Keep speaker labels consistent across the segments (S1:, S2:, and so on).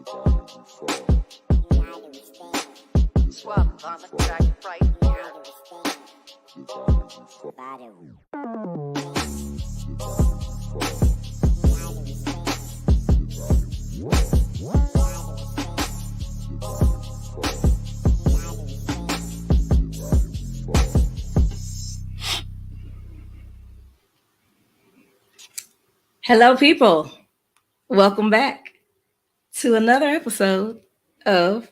S1: Swap on the track right here.
S2: Hello, people. Welcome back to another episode of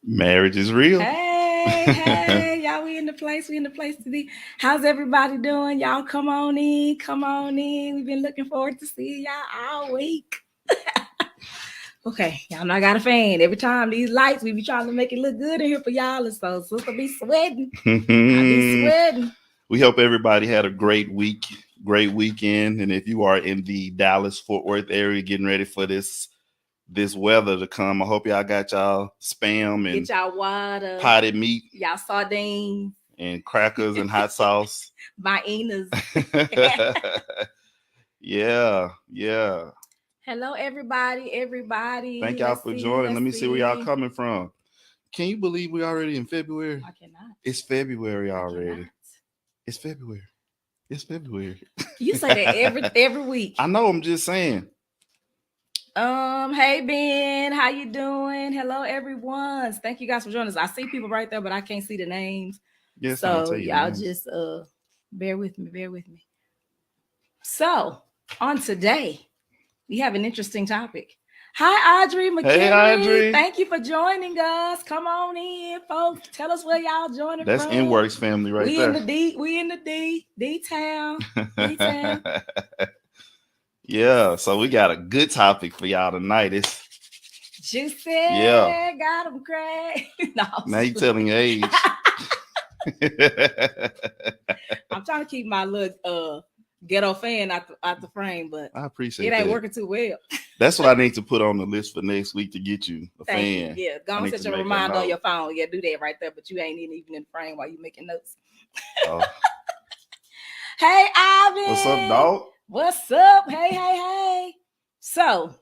S3: Marriage is Real.
S2: Hey, y'all, we in the place to be. How's everybody doing? Y'all come on in. We've been looking forward to see y'all all week. Okay, y'all know I got a fan. Every time these lights, we be trying to make it look good in here for y'all, and so sister be sweating. I be sweating.
S3: We hope everybody had a great week, great weekend, and if you are in the Dallas-Fort Worth area getting ready for this weather to come, I hope y'all got y'all spam and
S2: get y'all water,
S3: potted meat,
S2: y'all sardines,
S3: and crackers and hot sauce.
S2: My Enas.
S3: Yeah.
S2: Hello, everybody.
S3: Thank y'all for joining. Let me see where y'all coming from. Can you believe we already in February?
S2: I cannot.
S3: It's February already. It's February.
S2: You say that every week.
S3: I know. I'm just saying.
S2: Hey Ben, how you doing? Hello, everyone. Thank you guys for joining us. I see people right there, but I can't see the names.
S3: Yes,
S2: so y'all just bear with me. So on today, we have an interesting topic. Hi, Audrey McKinley.
S3: Hey, Audrey.
S2: Thank you for joining us. Come on in, folks. Tell us where y'all joining
S3: That's
S2: from.
S3: That's Inworks family right there.
S2: We in the D-town.
S3: Yeah, so we got a good topic for y'all tonight. It's
S2: juicy.
S3: Yeah.
S2: Got them, Craig. No,
S3: now you telling your age.
S2: I'm trying to keep my little ghetto fan out the frame, but
S3: I appreciate
S2: it ain't
S3: that.
S2: working too well.
S3: That's what I need to put on the list for next week to get you a fan.
S2: Yeah, go and set your reminder on your phone. Yeah, do that right there, but you ain't even in the frame while you making notes.
S3: Oh.
S2: Hey, Ivan.
S3: What's up, dog?
S2: What's up? Hey. So,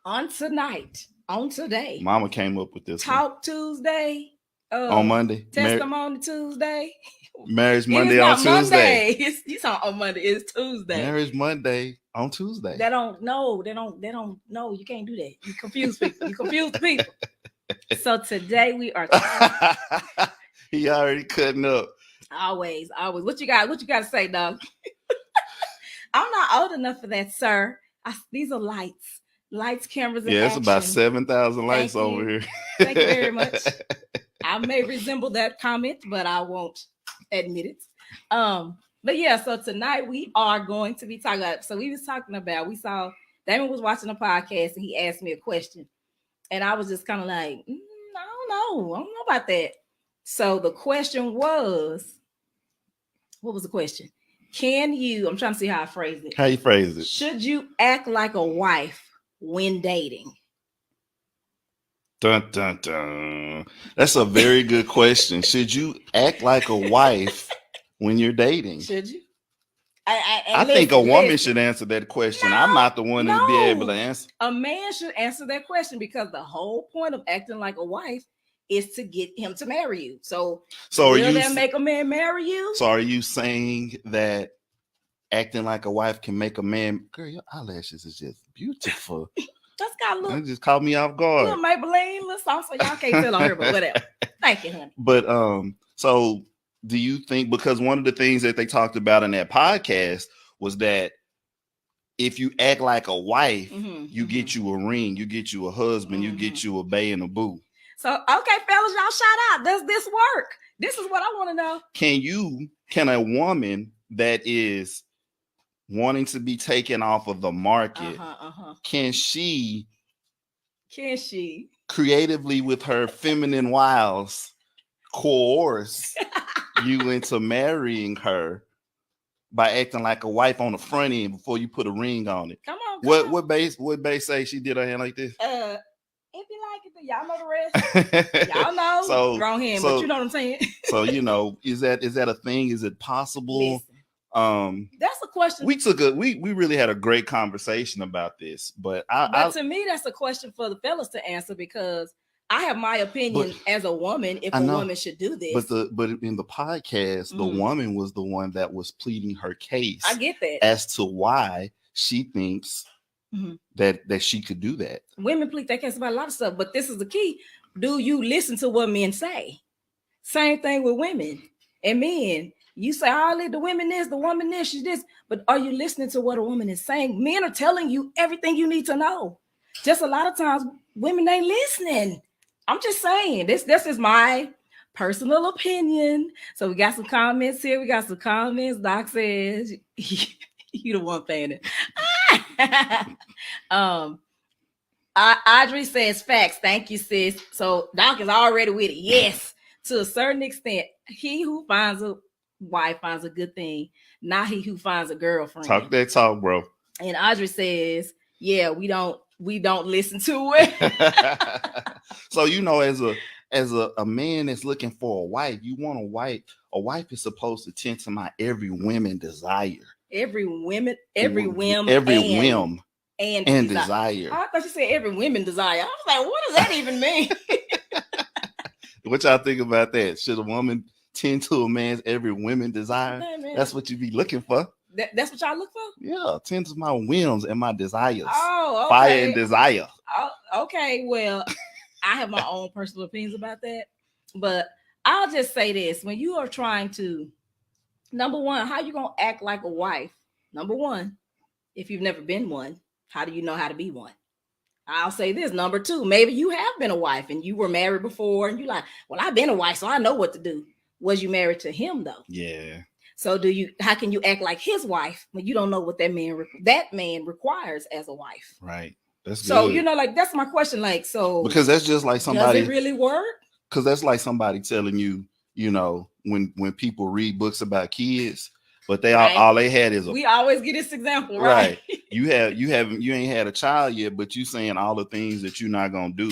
S2: on today.
S3: Mama came up with this
S2: Talk Tuesday.
S3: On Monday.
S2: Testimony Tuesday.
S3: Marriage Monday on Tuesday.
S2: It's on Monday. It's Tuesday.
S3: Marriage Monday on Tuesday.
S2: They don't know. You can't do that. You confuse people. So today we are
S3: He already cutting up.
S2: Always. What you got to say, dog? I'm not old enough for that, sir. These are lights, cameras, and
S3: it's about 7,000 lights over here.
S2: Thank you very much. I may resemble that comment, but I won't admit it. But yeah, so tonight we are going to be talking about. So we saw Damon was watching a podcast and he asked me a question, and I was just kind of like, I don't know about that. So the question was, what was the question? Can you? I'm trying to see how I phrased it.
S3: How you phrased it?
S2: Should you act like a wife when dating?
S3: Dun dun dun. That's a very good question. Should you act like a wife when you're dating?
S2: Should you?
S3: I think a woman should answer that question. I'm not the one to be able to answer.
S2: A man should answer that question because the whole point of acting like a wife is to get him to marry you. So will that make a man marry you?
S3: So are you saying that acting like a wife can make a man? Girl, your eyelashes is just beautiful.
S2: That's got a little.
S3: That just caught me off guard.
S2: Little Maybelline, little sauce, so y'all can't tell on here, but whatever. Thank you, honey.
S3: But so do you think, because one of the things that they talked about in that podcast was that if you act like a wife, you get you a ring, you get you a husband, you get you a bae and a boo.
S2: So, okay, fellas, y'all shout out. Does this work? This is what I want to know.
S3: Can a woman that is wanting to be taken off of the market, can she creatively with her feminine wiles coerce you into marrying her by acting like a wife on the front end before you put a ring on it?
S2: Come on.
S3: What base say she did her hand like this?
S2: If you like it, y'all know the rest. Y'all know.
S3: So
S2: wrong hand, but you know what I'm saying.
S3: So is that a thing? Is it possible?
S2: Listen, that's a question.
S3: We really had a great conversation about this, but
S2: to me, that's a question for the fellas to answer, because I have my opinion as a woman if a woman should do this.
S3: But in the podcast, the woman was the one that was pleading her case.
S2: I get that.
S3: As to why she thinks that she could do that.
S2: Women plead their case about a lot of stuff, but this is the key. Do you listen to what men say? Same thing with women and men. You say, oh, the women this, the woman this, she's this, but are you listening to what a woman is saying? Men are telling you everything you need to know. Just a lot of times women ain't listening. I'm just saying, this is my personal opinion. So we got some comments here. We got some comments. Doc says, you the one paying it. Audrey says facts. Thank you, sis. So Doc is already with it. Yes, to a certain extent, he who finds a wife finds a good thing, not he who finds a girlfriend.
S3: Talk that talk, bro.
S2: And Audrey says, yeah, we don't listen to it.
S3: So as a man that's looking for a wife, you want a wife. A wife is supposed to tend to my every woman desire. Every whim and desire.
S2: I thought you said every women desire. I was like, what does that even mean?
S3: What y'all think about that? Should a woman tend to a man's every woman desire? That's what you be looking for.
S2: That's what y'all look for?
S3: Yeah, tend to my whims and my desires.
S2: Oh, okay.
S3: Fire and desire.
S2: Oh, okay, well, I have my own personal opinions about that. But I'll just say this. When you are trying to, number one, how you going to act like a wife? Number one, if you've never been one, how do you know how to be one? I'll say this. Number two, maybe you have been a wife and you were married before and you're like, well, I've been a wife, so I know what to do. Was you married to him, though?
S3: Yeah.
S2: So how can you act like his wife when you don't know what that man requires as a wife?
S3: Right. That's
S2: so
S3: good.
S2: That's my question.
S3: Because that's just like somebody.
S2: Does it really work?
S3: Because that's like somebody telling you, when people read books about kids, but all they had is
S2: we always get this example,
S3: right? You ain't had a child yet, but you saying all the things that you're not gonna do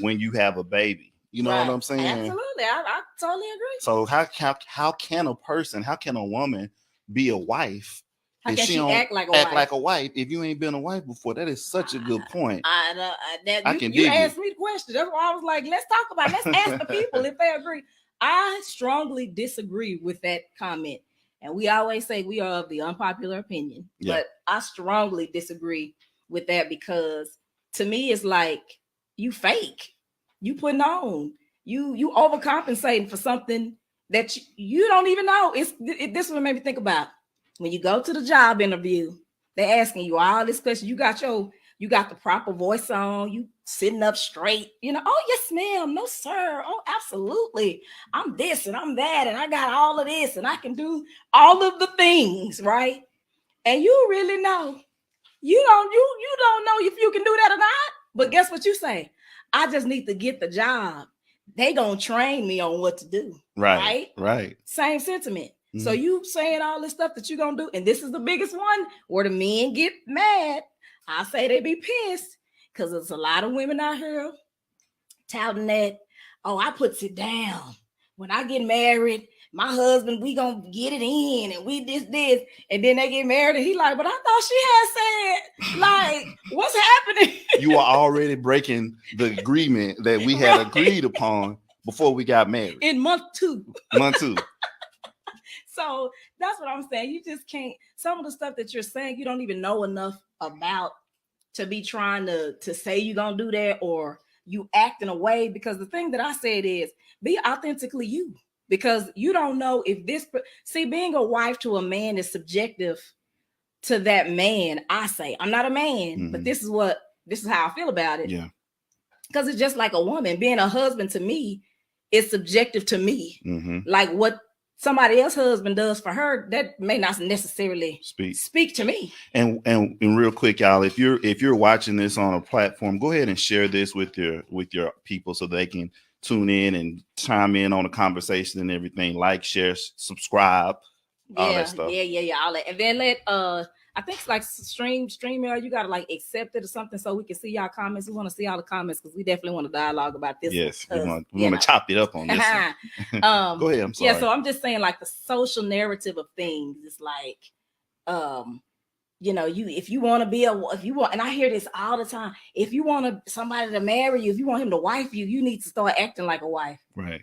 S3: when you have a baby. You know what I'm saying?
S2: Absolutely, I totally agree.
S3: So how can a woman be a wife?
S2: How can she
S3: don't
S2: act like
S3: a wife if you ain't been a wife before? That is such a good point.
S2: You asked me the question. That's why I was like, let's talk about it. Let's ask the people if they agree. I strongly disagree with that comment. And we always say we are of the unpopular opinion. Yeah. But I strongly disagree with that because to me, it's like you fake. You putting on. You overcompensating for something that you don't even know. This is what made me think about. When you go to the job interview, they're asking you all this question. You got the proper voice on, you sitting up straight, oh yes, ma'am, no, sir. Oh, absolutely. I'm this and I'm that, and I got all of this, and I can do all of the things, right? And you really know. You don't know if you can do that or not. But guess what you say? I just need to get the job. They gonna train me on what to do. Right. Same sentiment. So you saying all this stuff that you're going to do, and this is the biggest one where the men get mad. I say they be pissed because there's a lot of women out here touting that, oh, I puts it down. When I get married, my husband, we going to get it in, and we this. And then they get married, and he like, but I thought she had said, like, what's happening?
S3: You are already breaking the agreement that we had agreed upon before we got married.
S2: In month 2. So that's what I'm saying. You just can't. Some of the stuff that you're saying, you don't even know enough about to be trying to say you're going to do that, or you act in a way. Because the thing that I said is be authentically you, because you don't know if being a wife to a man is subjective to that man. I say I'm not a man, but this is how I feel about it.
S3: Yeah.
S2: Because it's just like a woman. Being a husband to me is subjective to me. Like what somebody else's husband does for her, that may not necessarily speak to me. And
S3: real quick, y'all, if you're watching this on a platform, go ahead and share this with your people so they can tune in and chime in on the conversation and everything. Like, share, subscribe, all that stuff.
S2: Yeah. All that. And then let I think it's like StreamYard. You gotta like accept it or something so we can see y'all comments. We want to see all the comments because we definitely want to dialogue about this.
S3: Yes, we want to chop it up on this. Go ahead. I'm sorry.
S2: Yeah, so I'm just saying, like, the social narrative of things is like you know, if you want to be and I hear this all the time, if you want somebody to marry you, if you want him to wife you, you need to start acting like a wife.
S3: Right.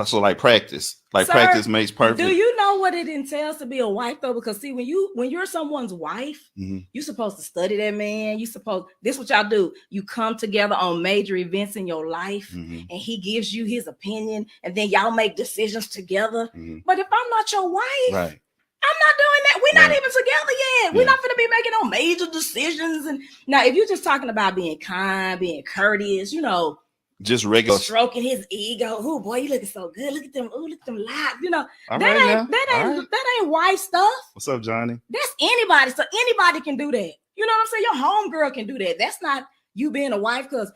S3: So like practice. Like
S2: Sir,
S3: practice makes perfect.
S2: Do you know what it entails to be a wife though? Because see, when you're someone's wife,
S3: mm-hmm.
S2: you're supposed to study that man. This what y'all do. You come together on major events in your life,
S3: mm-hmm.
S2: and he gives you his opinion, and then y'all make decisions together.
S3: Mm-hmm.
S2: But if I'm not your wife,
S3: right.
S2: I'm not doing that. We're not even together yet. We're not going to be making no major decisions. And now, if you're just talking about being kind, being courteous, you know,
S3: just regular
S2: stroking his ego. Oh boy, you looking so good. Look at them. Oh, look at them locks. You know, that ain't wife stuff.
S3: What's up, Johnny?
S2: That's anybody. So anybody can do that. You know what I'm saying? Your homegirl can do that. That's not you being a wife because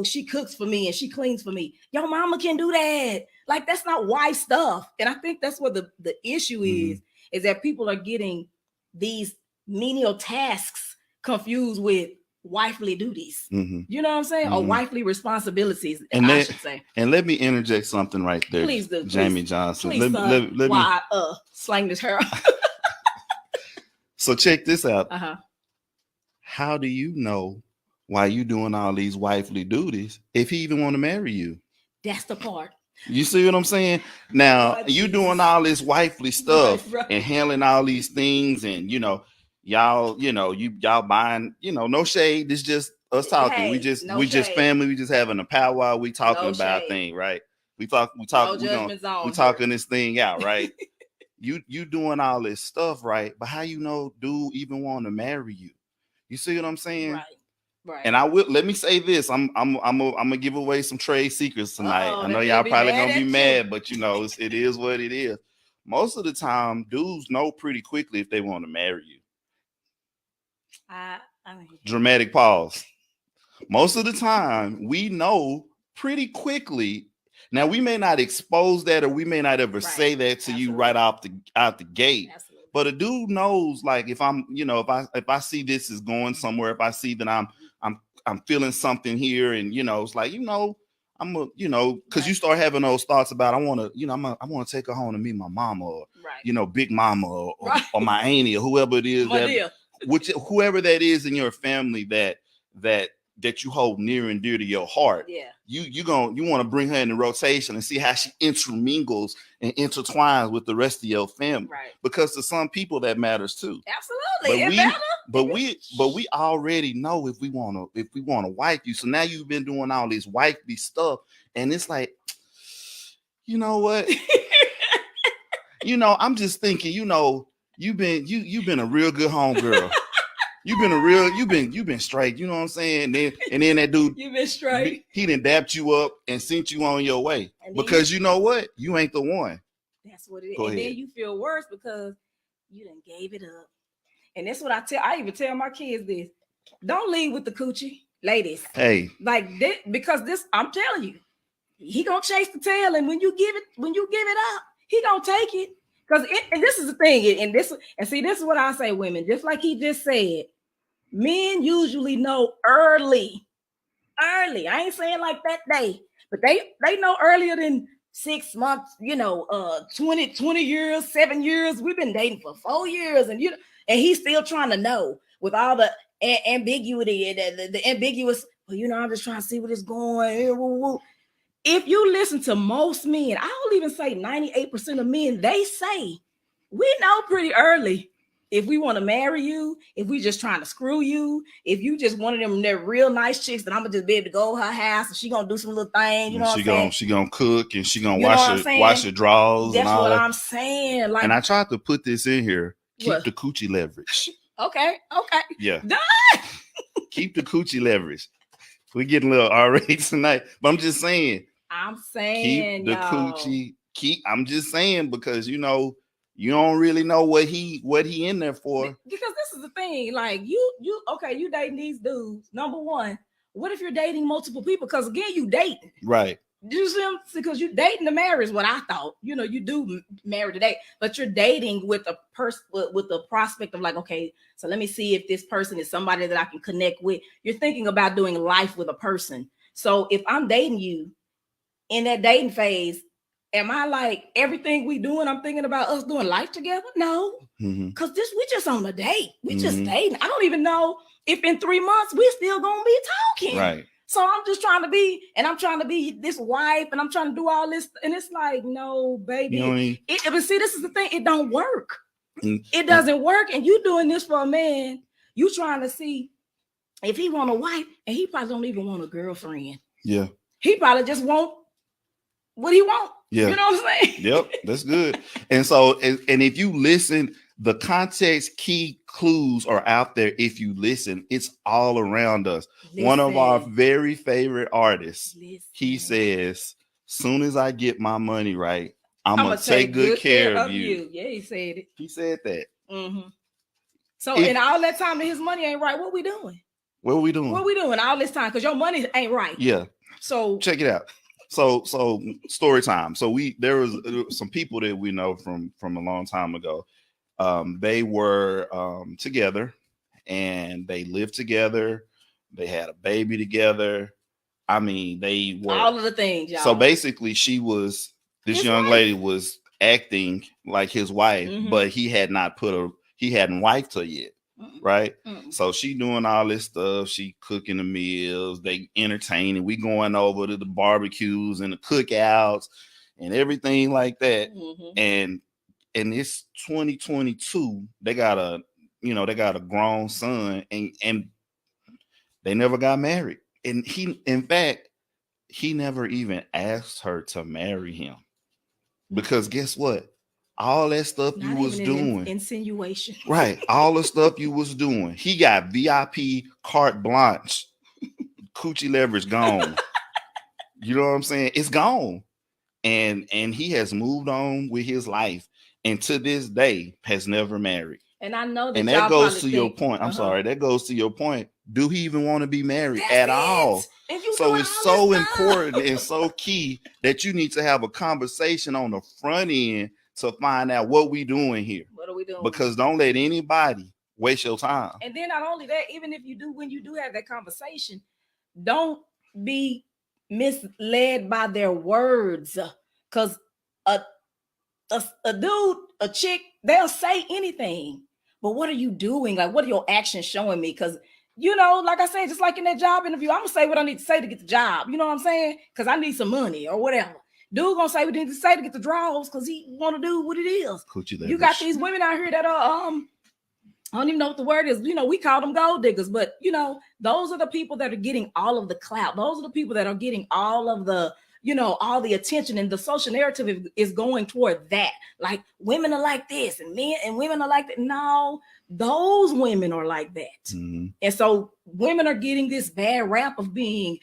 S2: she cooks for me and she cleans for me. Your mama can do that. Like that's not wife stuff. And I think that's what the issue is that people are getting these menial tasks confused with wifely duties.
S3: Mm-hmm.
S2: You know what I'm saying?
S3: Mm-hmm.
S2: Or wifely responsibilities,
S3: and
S2: I should say.
S3: And let me interject something right there.
S2: Please do.
S3: Jamie Johnson.
S2: Please, let me slang this hair.
S3: So check this out.
S2: Uh-huh.
S3: How do you know why you doing all these wifely duties if he even want to marry you?
S2: That's the part.
S3: You see what I'm saying? Now you doing all this wifely stuff
S2: right.
S3: and handling all these things, and y'all buying, no shade. It's just us talking.
S2: Hey,
S3: we just
S2: shade.
S3: family. We just having a powwow. We talking about thing, right? We talking this thing out, right? you doing all this stuff, right? But how you know dude even want to marry you? You see what I'm saying?
S2: Right.
S3: And I will let me say this. I'm gonna give away some trade secrets tonight. I know y'all probably gonna be mad, but it is what it is. Most of the time, dudes know pretty quickly if they want to marry you. Dramatic pause. Most of the time, we know pretty quickly. Now, we may not expose that, or we may not ever say that to you right out the gate.
S2: Absolutely.
S3: But a dude knows, like, if I'm, if I see this is going somewhere, if I see that I'm feeling something here, and it's like, I'm a, because you start having those thoughts about I want to take her home to meet my mama, or big mama, or my auntie, or whoever it is, whoever that is in your family that you hold near and dear to your heart.
S2: Yeah.
S3: You want to bring her in the rotation and see how she intermingles and intertwines with the rest of your family.
S2: Right.
S3: Because to some people that matters too.
S2: Absolutely.
S3: But we already know if we want to wife you. So now you've been doing all this wifey stuff, and it's like, you know what? I'm just thinking, you've been a real good homegirl. You've been straight, you know what I'm saying? And then that dude,
S2: you've been straight.
S3: He done dapped you up and sent you on your way. Because you know what? You ain't the one.
S2: That's what it is. And then you feel worse because you done gave it up. And that's what I even tell my kids this. Don't lead with the coochie, ladies.
S3: Hey.
S2: Like this, because this, I'm telling you, he gonna chase the tail, and when you give it up, he gonna take it. And this is the thing, this is what I say, women, just like he just said, men usually know early. I ain't saying like that day, but they know earlier than 6 months, 20 years, 7 years. We've been dating for 4 years, and he's still trying to know with all the ambiguity and the ambiguous, I'm just trying to see what it's going. If you listen to most men, I'll even say 98% of men, they say, we know pretty early if we want to marry you, if we just trying to screw you, if you just one of them they're real nice chicks that I'm gonna just be able to go to her house and she gonna do some little thing,
S3: she gonna cook and she gonna wash your drawers.
S2: That's
S3: and all
S2: what
S3: that.
S2: I'm saying. Like,
S3: and I tried to put this in here. Keep the coochie leverage.
S2: Okay.
S3: Yeah.
S2: Done.
S3: Keep the coochie leverage. We're getting a little R-rated tonight, but I'm just saying.
S2: Keep
S3: the coochie. I'm just saying, because you don't really know what he in there for. Because
S2: this is the thing, like you dating these dudes. Number one, what if you're dating multiple people? Because again, you dating,
S3: right?
S2: You see them, because you dating to marry is what I thought. You do marry today, but you're dating with a person with the prospect of like, okay, so let me see if this person is somebody that I can connect with. You're thinking about doing life with a person. So if I'm dating you, in that dating phase, am I like everything we doing? I'm thinking about us doing life together. No, because we just on a date. We just dating. I don't even know if in 3 months we're still gonna be talking.
S3: Right.
S2: So I'm just trying to be, and I'm trying to be this wife, and I'm trying to do all this, and it's like, no, baby. But see, this is the thing. It don't work. It doesn't work, and you doing this for a man. You trying to see if he want a wife, and he probably don't even want a girlfriend.
S3: Yeah.
S2: He probably just want what he want.
S3: Yeah.
S2: You know what I'm saying?
S3: Yep, that's good. And so, and if you listen, the context key clues are out there. If you listen, it's all around us. One of our very favorite artists, he says, soon as I get my money right, I'm gonna take good care of you.
S2: Yeah, he said it.
S3: He said that.
S2: So in all that time that his money ain't right, what we doing?
S3: What are we doing?
S2: What we doing all this time? Because your money ain't right.
S3: Yeah.
S2: So
S3: check it out. So story time. So there was some people that we know from a long time ago. They were together, and they lived together. They had a baby together. I mean, they were
S2: all of the things, y'all.
S3: So basically, this young lady was acting like his wife, but he hadn't wifed her yet. Right. So she doing all this stuff. She cooking the meals, they entertaining. We going over to the barbecues and the cookouts and everything like that. And it's 2022. They got a grown son, and they never got married. And in fact, he never even asked her to marry him. Because guess what? All that stuff you was doing,
S2: insinuation,
S3: right? All the stuff you was doing, he got VIP carte blanche, coochie leverage gone. You know what I'm saying? It's gone, and he has moved on with his life, and to this day has never married.
S2: And I know that,
S3: and that goes to your point. I'm sorry, that goes to your point. Do he even want to be married at all? So it's so important and so key that you need to have a conversation on the front end to find out what we doing here.
S2: What are we doing?
S3: Because don't let anybody waste your time.
S2: And then not only that, even if you do, when you do have that conversation, don't be misled by their words. Because a dude, a chick, they'll say anything. But what are you doing? Like, what are your actions showing me? Because, like I said, just like in that job interview, I'm going to say what I need to say to get the job. You know what I'm saying? Because I need some money or whatever. Dude gonna say what he need to say to get the draws because he want to do what it is. You got these women out here that are I don't even know what the word is. We call them gold diggers, but those are the people that are getting all of the clout. Those are the people that are getting all of the all the attention, and the social narrative is going toward that. Like, women are like this, and men and women are like that. No, those women are like that, and so women are getting this bad rap of being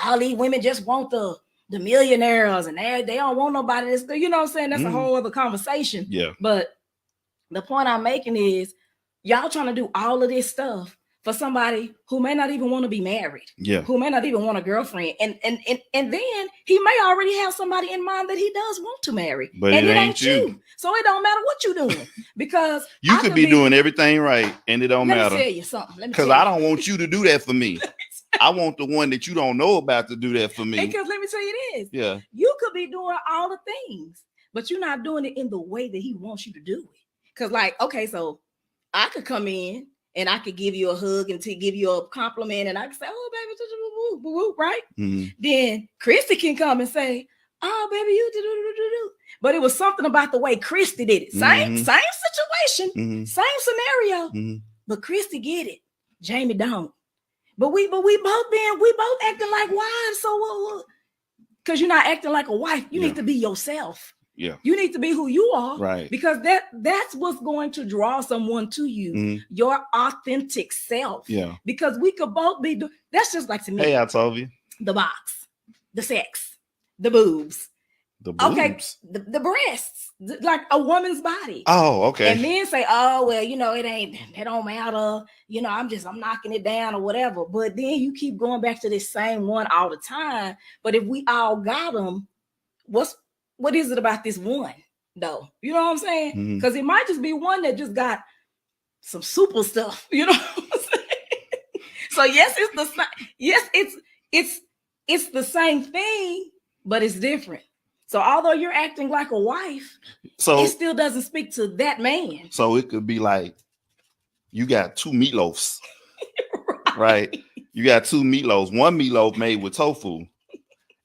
S2: all these women just want the millionaires, and they don't want nobody that's, what I'm saying? That's a whole other conversation.
S3: Yeah.
S2: But the point I'm making is y'all trying to do all of this stuff for somebody who may not even want to be married.
S3: Yeah.
S2: Who may not even want a girlfriend. And then he may already have somebody in mind that he does want to marry.
S3: But it ain't you.
S2: So it don't matter what you're doing, because
S3: you could be doing everything right and it don't matter.
S2: Let me tell you something.
S3: Because I don't want you to do that for me. I want the one that you don't know about to do that for me.
S2: Because let me tell you this.
S3: Yeah.
S2: You could be doing all the things, but you're not doing it in the way that he wants you to do it. Because, like, okay, so I could come in and I could give you a hug and to give you a compliment, and I could say, oh, baby, right? Then Christy can come and say, oh, baby, you do. But it was something about the way Christy did it. Same situation, same scenario. But Christy get it. Jamie don't. But we both acting like wives. So because you're not acting like a wife, you need to be yourself.
S3: Yeah.
S2: You need to be who you are.
S3: Right.
S2: Because that's what's going to draw someone to you. Your authentic self.
S3: Yeah.
S2: Because we could both be that's just like, to me.
S3: Hey, I told you.
S2: The box, the sex, the boobs.
S3: The boobs.
S2: Okay, the breasts, like a woman's body.
S3: Oh, okay.
S2: And men say, oh, well, it don't matter. I'm knocking it down or whatever. But then you keep going back to this same one all the time. But if we all got them, what is it about this one, though? You know what I'm saying? Because it might just be one that just got some super stuff. You know what I'm saying? So yes, it's the same thing, but it's different. So although you're acting like a wife,
S3: So
S2: it still doesn't speak to that man.
S3: So it could be like you got two meatloafs, right? You got two meatloafs. One meatloaf made with tofu,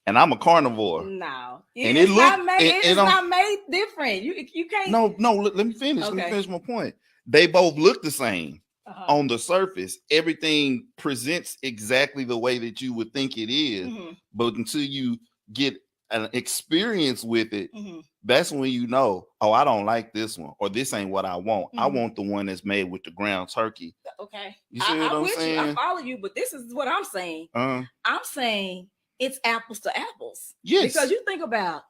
S3: and I'm a carnivore.
S2: No,
S3: And
S2: it's
S3: it
S2: not
S3: look-
S2: made.
S3: it-
S2: It's
S3: it
S2: not made different. You can't.
S3: No, let me finish. Let me
S2: Okay.
S3: finish my point. They both look the same
S2: Uh-huh.
S3: on the surface. Everything presents exactly the way that you would think it is,
S2: Mhm,
S3: but until you get an experience with it,
S2: mhm.
S3: that's when you know, oh, I don't like this one, or this ain't what I want. I
S2: Mhm.
S3: want the one that's made with the ground turkey.
S2: Okay,
S3: You see what
S2: I'm
S3: I'm
S2: with you. I
S3: saying?
S2: follow you, but this is what I'm saying. I'm saying it's apples to apples.
S3: Yes.
S2: Because you think about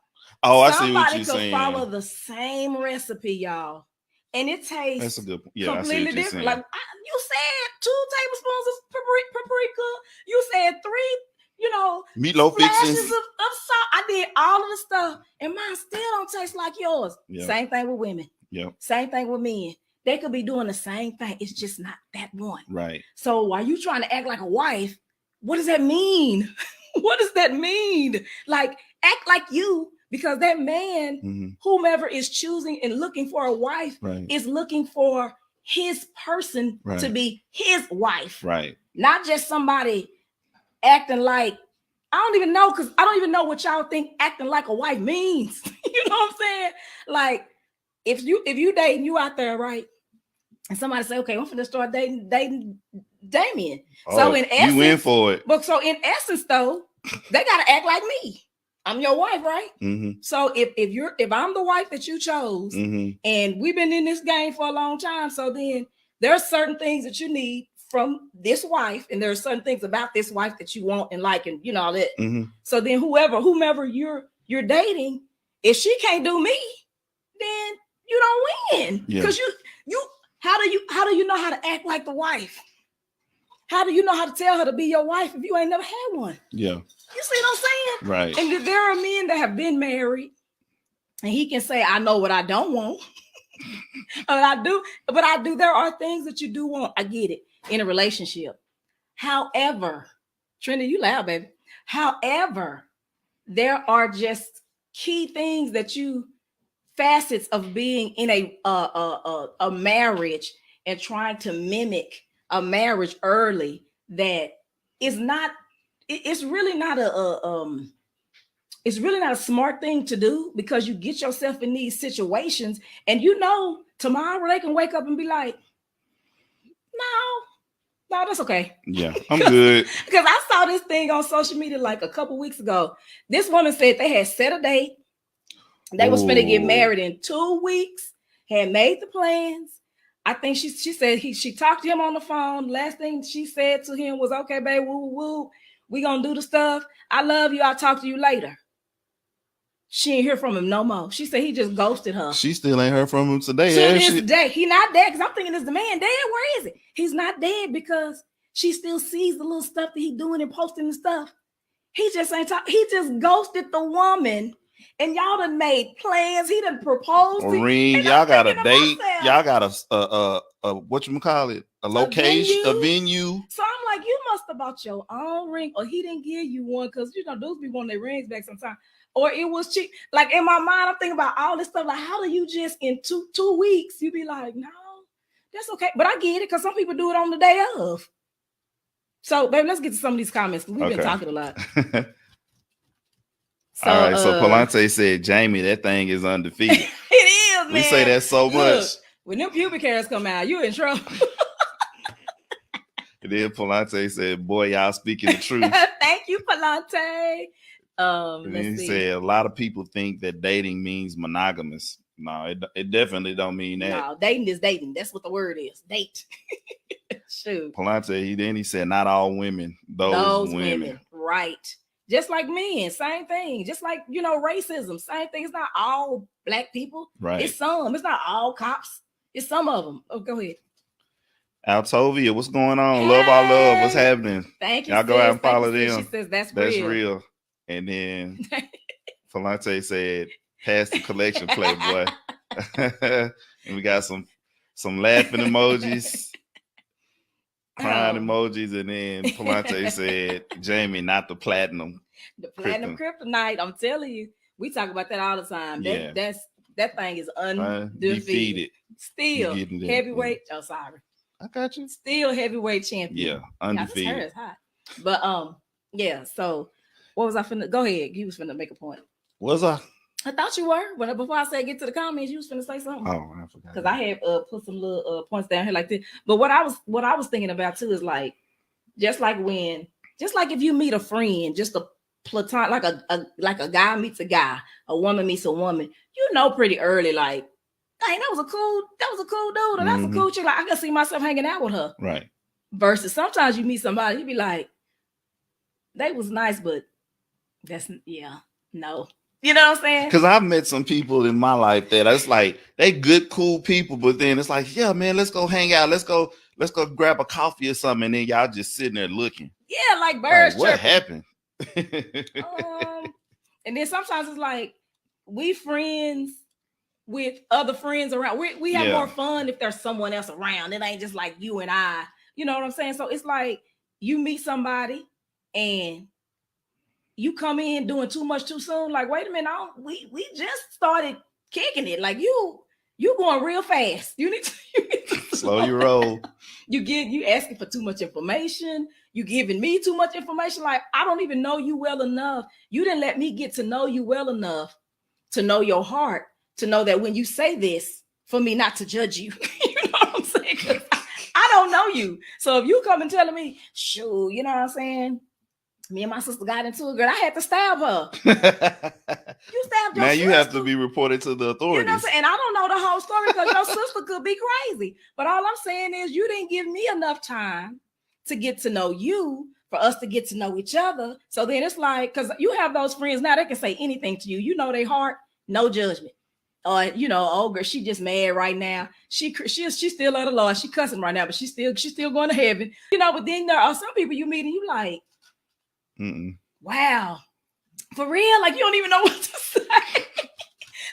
S3: Oh, I see what
S2: somebody
S3: you're
S2: could
S3: saying.
S2: follow the same recipe, y'all, and it tastes
S3: That's a good point. Yeah, I see
S2: completely
S3: what you're
S2: different.
S3: saying.
S2: Like you said, 2 tablespoons of paprika. You said 3,
S3: Meatloaf
S2: flashes
S3: fixings.
S2: of salt. I did all of the stuff, and mine still don't taste like yours.
S3: Yeah.
S2: Same thing with women.
S3: Yeah.
S2: Same thing with men. They could be doing the same thing. It's just not that one.
S3: Right.
S2: So while you trying to act like a wife, what does that mean? What does that mean? Like act like you, because that man,
S3: Mhm.
S2: whomever is choosing and looking for a wife,
S3: Right.
S2: is looking for his person
S3: Right.
S2: to be his wife,
S3: Right.
S2: not just somebody acting like, I don't even know, because I don't even know what y'all think acting like a wife means. You know what I'm saying? Like if you dating, you out there, right? And somebody say, okay, I'm finna start dating Damien. So in essence,
S3: you in for it.
S2: but so in essence, though, they gotta act like me. I'm your wife, right?
S3: Mm-hmm.
S2: So if I'm the wife that you chose,
S3: Mm-hmm.
S2: and we've been in this game for a long time, so then there are certain things that you need from this wife, and there are certain things about this wife that you want and like, and all that.
S3: Mm-hmm.
S2: So then whomever you're dating, if she can't do me, then you don't win.
S3: Yeah.
S2: Because you how do you know how to act like the wife? How do you know how to tell her to be your wife if you ain't never had one?
S3: Yeah.
S2: You see what I'm saying?
S3: Right.
S2: And there are men that have been married, and he can say, I know what I don't want. But I do. There are things that you do want. I get it in a relationship. However, Trinity, you loud, baby. However, there are just key things that facets of being in a marriage and trying to mimic a marriage early that is not. It's really not it's really not a smart thing to do, because you get yourself in these situations and tomorrow they can wake up and be like, no, that's okay.
S3: Yeah, I'm good.
S2: Because I saw this thing on social media like a couple weeks ago. This woman said they had set a date. They was finna get married in 2 weeks, had made the plans. I think she said she talked to him on the phone. Last thing she said to him was, okay, babe, woo, we gonna do the stuff. I love you. I'll talk to you later. She ain't hear from him no more. She said he just ghosted her.
S3: She still ain't heard from him today.
S2: To this day, he not dead, because I'm thinking, is the man dead? Where is it? He's not dead because she still sees the little stuff that he doing and posting and stuff. He just ain't talk. He just ghosted the woman, and y'all done made plans. He done proposed.
S3: A ring. Y'all got a date. Y'all got a what you call it? A location, a venue.
S2: So I'm like, you must have bought your own ring, or he didn't give you one, because those be wanting their rings back sometimes. Or it was cheap. Like in my mind, I'm thinking about all this stuff. Like, how do you just in two weeks, you be like, no, that's okay. But I get it, because some people do it on the day of. So, baby, let's get to some of these comments, because we've been talking a lot.
S3: So, all right. So Palante said, Jamie, that thing is undefeated.
S2: It is, man.
S3: We say that so much.
S2: When them pubic hairs come out, you in trouble.
S3: And then Palante said, boy, y'all speaking the truth.
S2: Thank you, Palante.
S3: And then he said, a lot of people think that dating means monogamous. No, it definitely don't mean that.
S2: No, dating is dating. That's what the word is. Date. Shoot.
S3: Palante, he said, not all women. Those women.
S2: Right. Just like men, same thing. Just like, racism, same thing. It's not all black people.
S3: Right.
S2: It's some. It's not all cops. It's some of them. Oh, go ahead.
S3: Altovia, what's going on? Hey. Love our love. What's happening?
S2: Thank you.
S3: Y'all go out and follow them.
S2: She says that's
S3: real. And then Palante said, pass the collection, Playboy. And we got some laughing emojis, crying emojis, and then Palante said, Jamie, not the platinum.
S2: The platinum kryptonite. I'm telling you. We talk about that all the time.
S3: Yeah.
S2: That thing is undefeated.
S3: Defeated.
S2: Still
S3: You getting that,
S2: heavyweight. Oh, sorry.
S3: I got you.
S2: Still heavyweight champion.
S3: Yeah, undefeated.
S2: This hair is hot. But yeah. So what was I finna? Go ahead. You was finna make a point.
S3: Was I?
S2: I thought you were. But before I said get to the comments, you was finna say something.
S3: Oh, I forgot.
S2: Because I had put some little points down here like this. But what I was thinking about too is like, just like if you meet a friend, just a platonic, like a guy meets a guy, a woman meets a woman, you know pretty early, like, dang, that was a cool dude, or that's a cool chick. Like I can see myself hanging out with her.
S3: Right.
S2: Versus sometimes you meet somebody, you be like, they was nice, but that's no. You know what I'm saying?
S3: Because I've met some people in my life that it's like they good, cool people, but then it's like, yeah, man, let's go hang out. Let's go grab a coffee or something, and then y'all just sitting there looking.
S2: Yeah, like birds.
S3: Like, what happened?
S2: And then sometimes it's like we friends with other friends around. We have more fun if there's someone else around. It ain't just like you and I. You know what I'm saying? So it's like you meet somebody and you come in doing too much too soon. Like, wait a minute, we just started kicking it. Like you going real fast. You need to
S3: slow your roll.
S2: You asking for too much information. You giving me too much information. Like, I don't even know you well enough. You didn't let me get to know you well enough to know your heart, to know that when you say this, for me not to judge you. You know what I'm saying? 'Cause I don't know you. So if you come and telling me, shoot, you know what I'm saying? Me and my sister got into it, girl. I had to stab her. You stabbed your
S3: Now
S2: sister.
S3: you have to be reported to the authorities.
S2: You know what I'm saying? And I don't know the whole story because your sister could be crazy. But all I'm saying is you didn't give me enough time to get to know you, for us to get to know each other. So then it's like, because you have those friends now, they can say anything to you. You know their heart, no judgment. Or, you know, oh girl, she just mad right now. She's still at the Lord. She cussing right now, but she's still going to heaven. You know, but then there are some people you meet and you like, wow, for real? Like you don't even know what to say.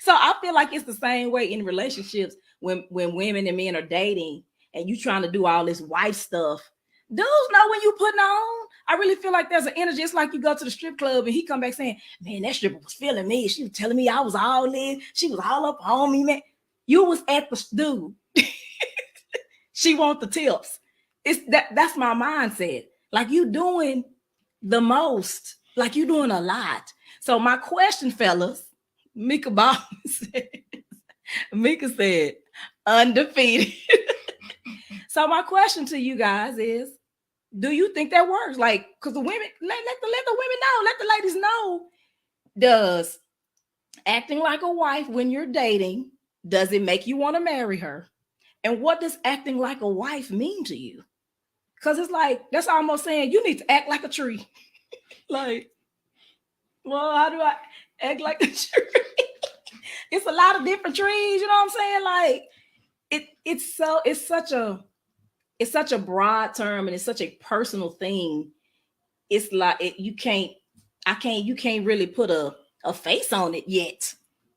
S2: So I feel like it's the same way in relationships when women and men are dating and you trying to do all this wife stuff. Dudes know when you putting on. I really feel like there's an energy. It's like you go to the strip club and he come back saying, man, that stripper was feeling me. She was telling me I was all in. She was all up on me, man. You was at the dude. She want the tips. That's my mindset. Like you doing the most. Like you doing a lot. So my question, fellas, Mika said, undefeated. So my question to you guys is, do you think that works? Like, because the women, let the women know, let the ladies know, does acting like a wife when you're dating, does it make you want to marry her? And what does acting like a wife mean to you? Because it's like, that's almost saying you need to act like a tree. Like, well, how do I act like a tree? It's a lot of different trees, you know what I'm saying? Like, it's such a broad term and it's such a personal thing. It's like you can't really put a face on it yet.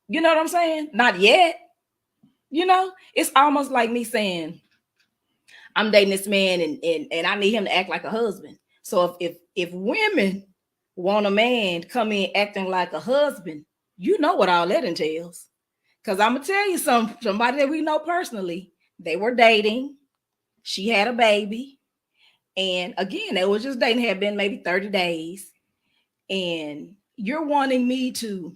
S2: You know what I'm saying? Not yet. You know, it's almost like me saying, I'm dating this man and I need him to act like a husband. So if women want a man to come in acting like a husband, you know what all that entails. Because I'm gonna tell you somebody that we know personally, they were dating. She had a baby. And again, they were just dating, had been maybe 30 days. And you're wanting me to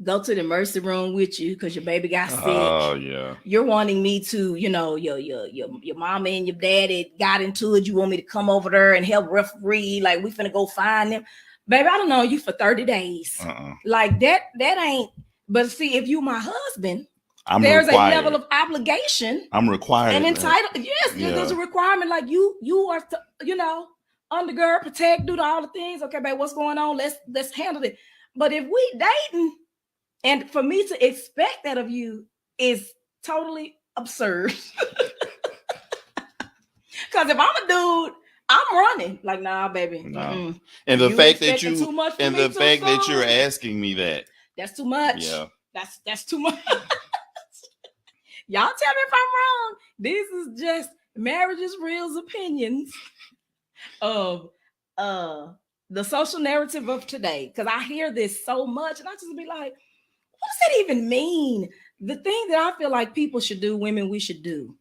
S2: go to the emergency room with you because your baby got sick.
S3: Oh, yeah.
S2: You're wanting me to, you know, your mama and your daddy got into it. You want me to come over there and help referee. Like, we finna go find them. Baby, I don't know you for 30 days. Like, that ain't. But see, if you my husband, there's required. A level of obligation.
S3: I'm required.
S2: And entitled. Yes, there's a requirement. Like you are, undergird, protect, do all the things. Okay, babe, what's going on? Let's handle it. But if we dating, and for me to expect that of you is totally absurd. Because if I'm a dude, I'm running. Like, nah, baby.
S3: No.
S2: Mm-mm.
S3: And the fact that
S2: you're
S3: asking me that.
S2: That's too much.
S3: Yeah.
S2: That's too much. Y'all tell me if I'm wrong. This is just Marriage is Real's opinions of the social narrative of today, because I hear this so much, and I just be like, what does that even mean? The thing that I feel like people should do, women, we should do,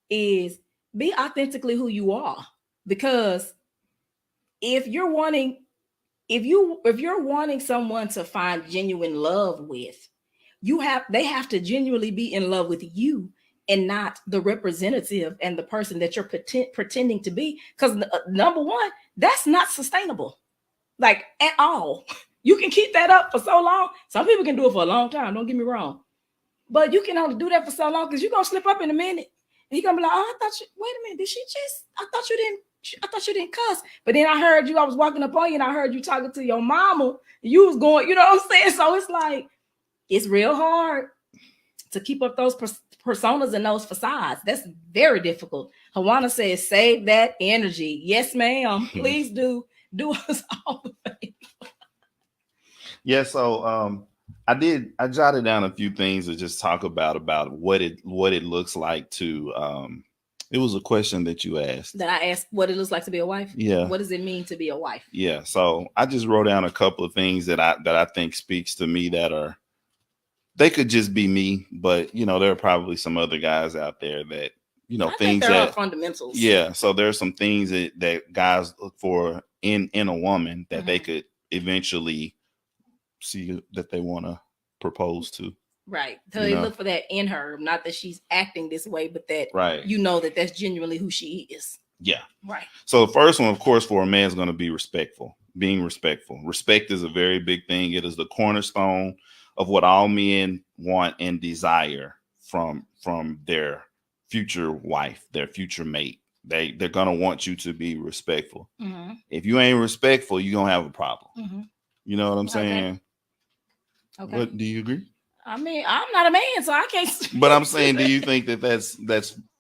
S2: is be authentically who you are. Because if you're wanting someone to find genuine love with, they have to genuinely be in love with you and not the representative and the person that you're pretending to be. Because number one, that's not sustainable, like at all. You can keep that up for so long. Some people can do it for a long time, don't get me wrong, but you can only do that for so long, because you're gonna slip up in a minute and you're gonna be like, oh, wait a minute, I thought you didn't cuss. But then I heard you, I was walking up on you and I heard you talking to your mama. You was going, you know what I'm saying? So it's like, it's real hard to keep up those personas and those facades. That's very difficult. Hawana says, save that energy. Yes, ma'am. Please do us all the favor.
S3: Yeah, so I jotted down a few things to just talk about what it looks like to it was a question that you asked.
S2: That I asked what it looks like to be a wife?
S3: Yeah.
S2: What does it mean to be a wife?
S3: Yeah. So I just wrote down a couple of things that I think speaks to me that they could just be me, but there are probably some other guys out there that,
S2: I
S3: things
S2: think there
S3: that
S2: are fundamentals.
S3: Yeah. So there's some things that guys look for in a woman that they could eventually see that they want to propose to.
S2: Right. So they look for that in her, not that she's acting this way, but that that's genuinely who she is.
S3: Yeah.
S2: Right.
S3: So the first one, of course, for a man is going to be respectful. Being respectful. Respect is a very big thing. It is the cornerstone of what all men want and desire from their future wife, their future mate. They're going to want you to be respectful. Mm-hmm. If you ain't respectful, you're going to have a problem. Mm-hmm. You know what I'm saying? Okay. What, do you agree?
S2: I mean, I'm not a man, so I can't.
S3: But I'm saying, do you think that that's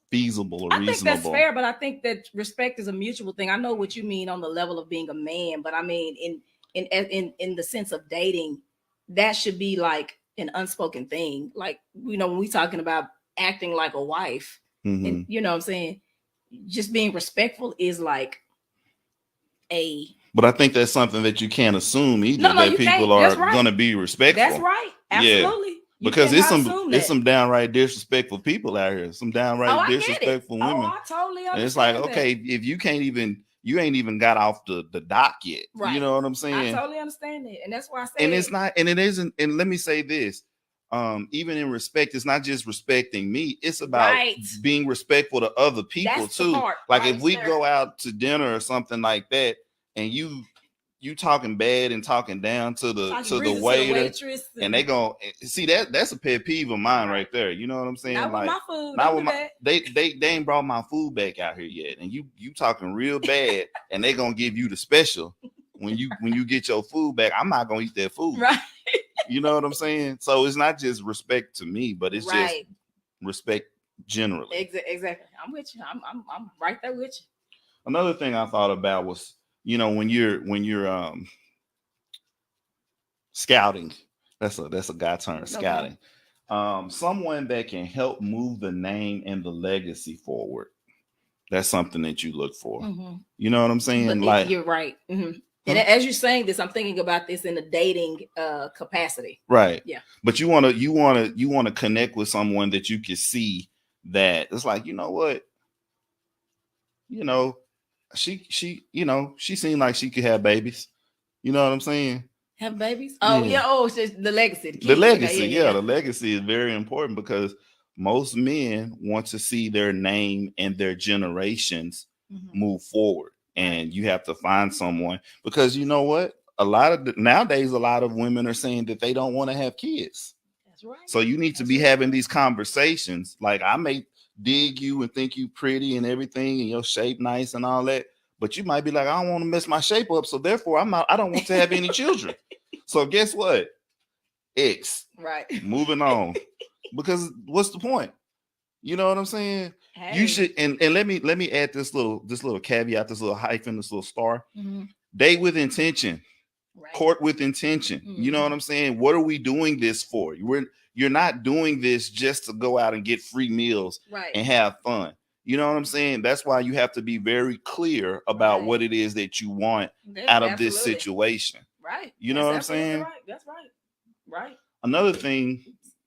S3: feasible or reasonable? I think
S2: that's fair, but I think that respect is a mutual thing. I know what you mean on the level of being a man, but I mean, in the sense of dating, that should be like an unspoken thing. Like, when we talking about acting like a wife, and you know what I'm saying, just being respectful is like a.
S3: But I think that's something that you can't assume either, that people are going to be respectful.
S2: That's right. Absolutely.
S3: Yeah. Because it's some downright disrespectful people out here. Some downright disrespectful women.
S2: I totally understand.
S3: And it's like, okay, if you ain't even got off the dock yet. Right. You know what I'm saying?
S2: I totally understand it. And that's why I say
S3: and it's not, and it isn't, and let me say this. Even in respect, it's not just respecting me, it's about being respectful to other people too. Like if we go out to dinner or something like that, and you talking bad and talking down to the waiter, and they gonna see that's a pet peeve of mine right there. You know what I'm saying?
S2: Not
S3: like
S2: with my food.
S3: Not with my, they ain't brought my food back out here yet, and you talking real bad, and they gonna give you the special when you get your food back. I'm not gonna eat that food.
S2: Right.
S3: You know what I'm saying? So it's not just respect to me, but it's just respect generally.
S2: Exactly. I'm with you. I'm right there with you.
S3: Another thing I thought about was, when you're scouting, that's a guy term, scouting. Someone that can help move the name and the legacy forward. That's something that you look for. Mm-hmm. You know what I'm saying?
S2: Like you're right. Mm-hmm. And as you're saying this, I'm thinking about this in a dating capacity. Right. Yeah.
S3: But you want to connect with someone that you can see that it's like, you know what? She seemed like she could have babies. You know what I'm saying?
S2: Have babies? Oh, yeah. Oh, it's just the legacy.
S3: The legacy. Yeah. The legacy is very important because most men want to see their name and their generations move forward. And you have to find someone, because you know what? Nowadays, a lot of women are saying that they don't want to have kids. That's right. So you need to be having these conversations. Like, I may dig you and think you pretty and everything and your shape nice and all that, but you might be like, I don't want to mess my shape up, so therefore I don't want to have any children. So guess what? Right. Moving on. Because what's the point? You know what I'm saying? Hey. You should, and let me add this little caveat, this little hyphen, this little star. Mm-hmm. Date with intention, court with intention. Mm-hmm. You know what I'm saying? What are we doing this for? You're not doing this just to go out and get free meals and have fun. You know what I'm saying? That's why you have to be very clear about
S2: Right.
S3: what it is that you want out of this
S2: Absolutely.
S3: situation.
S2: Right.
S3: You know
S2: That's
S3: what I'm
S2: absolutely
S3: saying?
S2: Right. That's right. Right.
S3: Another thing,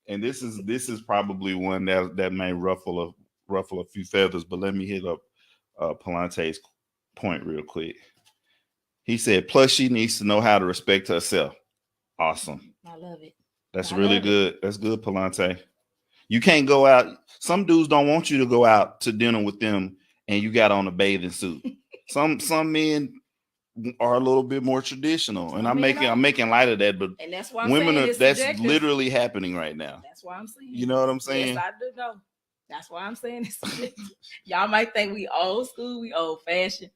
S3: and this is probably one that may ruffle a few feathers, but let me hit up Palante's point real quick. He said, plus she needs to know how to respect herself. Awesome.
S2: I love it.
S3: That's
S2: I
S3: really
S2: love it.
S3: good. That's good, Palante. You can't go out. Some dudes don't want you to go out to dinner with them and you got on a bathing suit. Some men are a little bit more traditional, and I'm making light of that, but
S2: and that's why I'm
S3: women
S2: saying
S3: are
S2: it's
S3: that's
S2: subjective.
S3: literally happening right now.
S2: That's why I'm saying.
S3: You know what I'm saying?
S2: Yes, I do know. That's why I'm saying it's subjective. Y'all might think we old school, we old fashioned.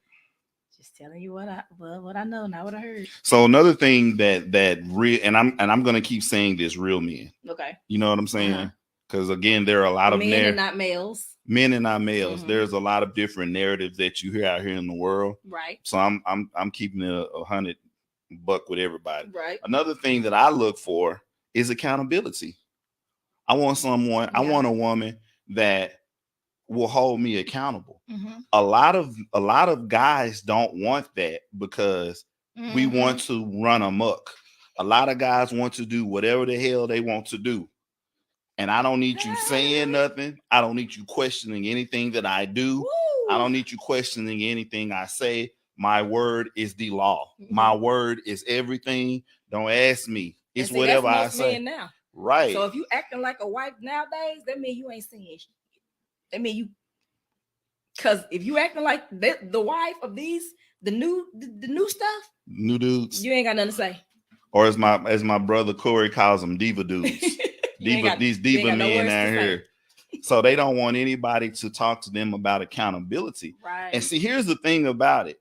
S2: Just telling you what I know, not what I heard.
S3: So another thing that real, and I'm gonna keep saying this, real men.
S2: Okay.
S3: You know what I'm saying? Because again, there are a lot of
S2: men and not males.
S3: Men and not males.
S2: Mm-hmm.
S3: There's a lot of different narratives that you hear out here in the world.
S2: Right.
S3: So I'm keeping it $100 with everybody.
S2: Right.
S3: Another thing that I look for is accountability. I want I want a woman that will hold me accountable.
S2: Mm-hmm.
S3: A lot of guys don't want that because we want to run amok. A lot of guys want to do whatever the hell they want to do. And I don't need you saying nothing. I don't need you questioning anything that I do. Woo! I don't need you questioning anything I say. My word is the law. Mm-hmm. My word is everything. Don't ask me. It's whatever I say.
S2: Now.
S3: Right.
S2: So if you acting like a wife nowadays, that means you ain't saying shit. That mean you, because if you acting like the wife of the new stuff,
S3: new dudes,
S2: you ain't got nothing to say.
S3: Or as my brother Corey calls them, diva dudes. These diva men out here. So they don't want anybody to talk to them about accountability.
S2: Right.
S3: And see, here's the thing about it.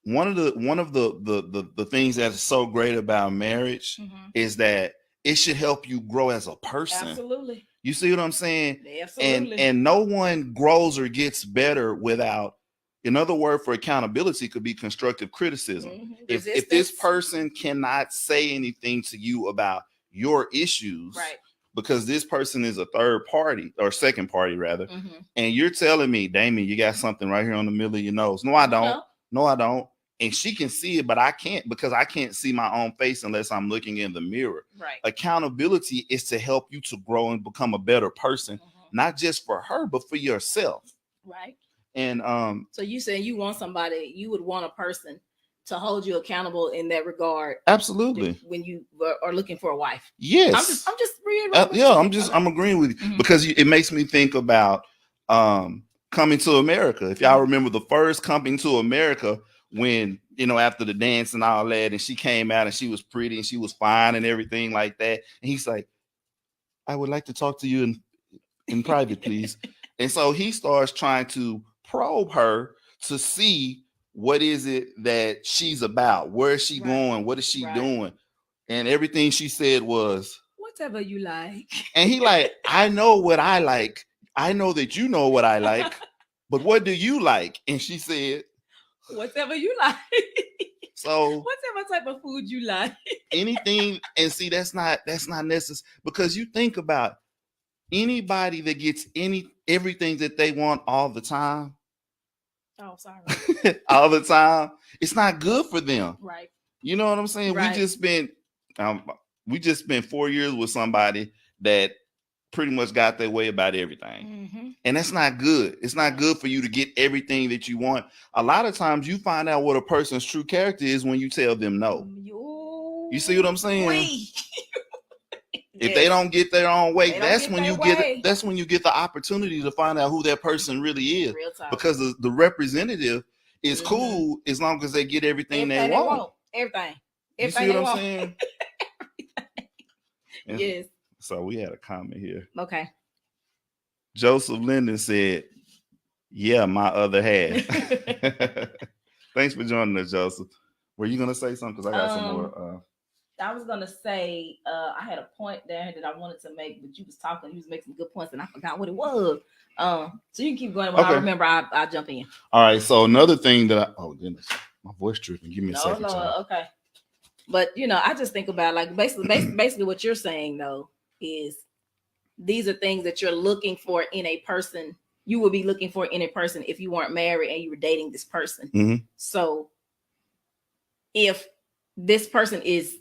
S3: One of the things that's so great about marriage is that it should help you grow as a person.
S2: Absolutely.
S3: You see what I'm saying?
S2: Absolutely.
S3: And no one grows or gets better without, another word for accountability could be constructive criticism. Mm-hmm. If this person cannot say anything to you about your issues,
S2: right,
S3: because this person is a third party or second party rather, and you're telling me, Damien, you got something right here on the middle of your nose. No, I don't. No, I don't. And she can see it, but I can't, because I can't see my own face unless I'm looking in the mirror.
S2: Right.
S3: Accountability is to help you to grow and become a better person, not just for her, but for yourself.
S2: Right.
S3: And
S2: so you saying you want somebody, you would want a person to hold you accountable in that regard.
S3: Absolutely.
S2: When you are looking for a wife.
S3: Yes.
S2: I'm just reiterating.
S3: I'm agreeing with you because it makes me think about Coming to America. If y'all remember the first Coming to America, when, after the dance and all that, and she came out and she was pretty and she was fine and everything like that. And he's like, I would like to talk to you in private, please. And so he starts trying to probe her to see what is it that she's about? Where is she going? What is she doing? And everything she said was,
S2: whatever you like.
S3: And he like, I know what I like. I know that you know what I like, but what do you like? And she said,
S2: whatever you like.
S3: So
S2: whatever type of food you like.
S3: Anything. And see, that's not necessary, because you think about anybody that gets everything that they want all the time.
S2: Oh, sorry.
S3: All the time. It's not good for them.
S2: Right.
S3: You know what I'm saying?
S2: Right.
S3: We just spent 4 years with somebody that pretty much got their way about everything. And that's not good. It's not good for you to get everything that you want. A lot of times you find out what a person's true character is when you tell them no. You see what I'm saying? If they don't get their own way, that's when you get the opportunity to find out who that person really is. Because the representative is cool as long as they get everything they want.
S2: Everything.
S3: You see what I'm saying?
S2: Yes.
S3: So we had a comment here.
S2: Okay.
S3: Joseph Linden said, yeah, my other half. Thanks for joining us, Joseph. Were you going to say something? Because I got some more.
S2: I was going to say, I had a point there that I wanted to make, but you was making some good points and I forgot what it was. So you can keep going. When I remember, I'll jump in.
S3: All right. So another thing that oh goodness, my voice tripping. Give me a second.
S2: Okay. But, I just think about like basically what you're saying though, is these are things that you're looking for in a person you would be looking for in a person if you weren't married and you were dating this person.
S3: Mhm.
S2: So if this person is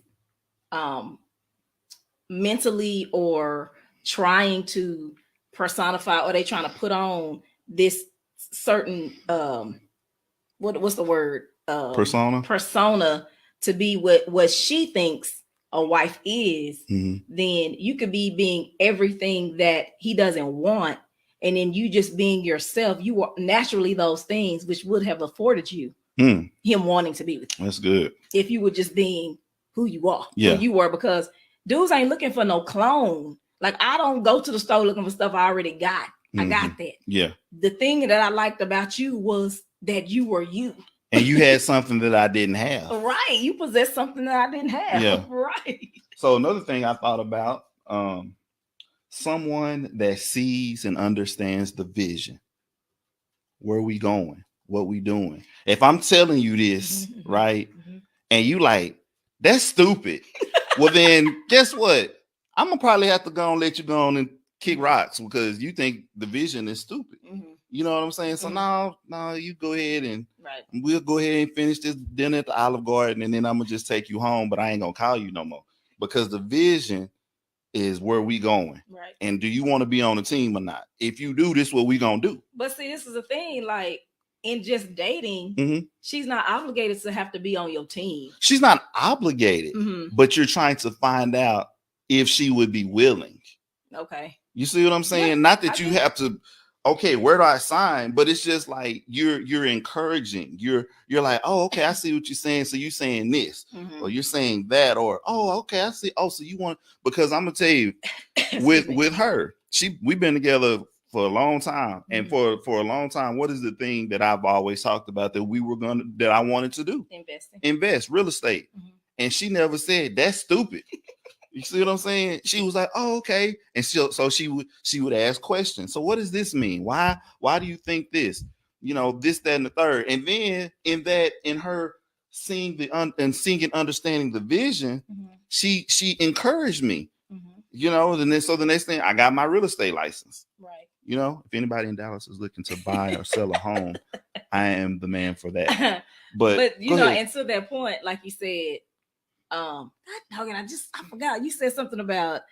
S2: mentally or trying to personify, or they trying to put on this certain what's the word, persona to be what she thinks a wife is,
S3: Mhm.
S2: then you could be being everything that he doesn't want, and then you just being yourself. You are naturally those things which would have afforded you him wanting to be with you.
S3: That's good.
S2: If you were just being who you are,
S3: Yeah.
S2: who you were, because dudes ain't looking for no clone. Like, I don't go to the store looking for stuff I already got. I got that.
S3: Yeah.
S2: The thing that I liked about you was that you were you.
S3: And you had something that I didn't have.
S2: Right. You possessed something that I didn't have.
S3: Yeah.
S2: Right.
S3: So another thing I thought about, someone that sees and understands the vision. Where we going? What we doing? If I'm telling you this, right, and you like, that's stupid. Well, then guess what? I'm gonna probably have to go and let you go on and kick rocks because you think the vision is stupid. You know what I'm saying? So no, you go ahead and we'll go ahead and finish this dinner at the Olive Garden, and then I'm gonna just take you home, but I ain't gonna call you no more because the vision is where we going.
S2: Right.
S3: And do you want to be on the team or not? If you do, this is what we gonna do.
S2: But see, this is the thing, like in just dating, she's not obligated to have to be on your team.
S3: She's not obligated, but you're trying to find out if she would be willing.
S2: Okay.
S3: You see what I'm saying?
S2: Yeah,
S3: not that you have to, okay, where do I sign? But it's just like you're encouraging. You're like, oh, okay, I see what you're saying. So you're saying this, or you're saying that, or oh, okay, I see. Oh, so you want, because I'm gonna tell you, with her, we've been together for a long time, and for a long time, what is the thing that I've always talked about that I wanted to do? Invest real estate. And she never said that's stupid. You see what I'm saying? She was like, "Oh, okay," and so she would ask questions. So what does this mean? Why do you think this? You know, this, that, and the third. And then in her seeing and understanding the vision, she encouraged me. You know, and then so the next thing, I got my real estate license. Right. You know, if anybody in Dallas is looking to buy or sell a home, I am the man for that. But
S2: you know, and to that point, like you said, I forgot, you said something about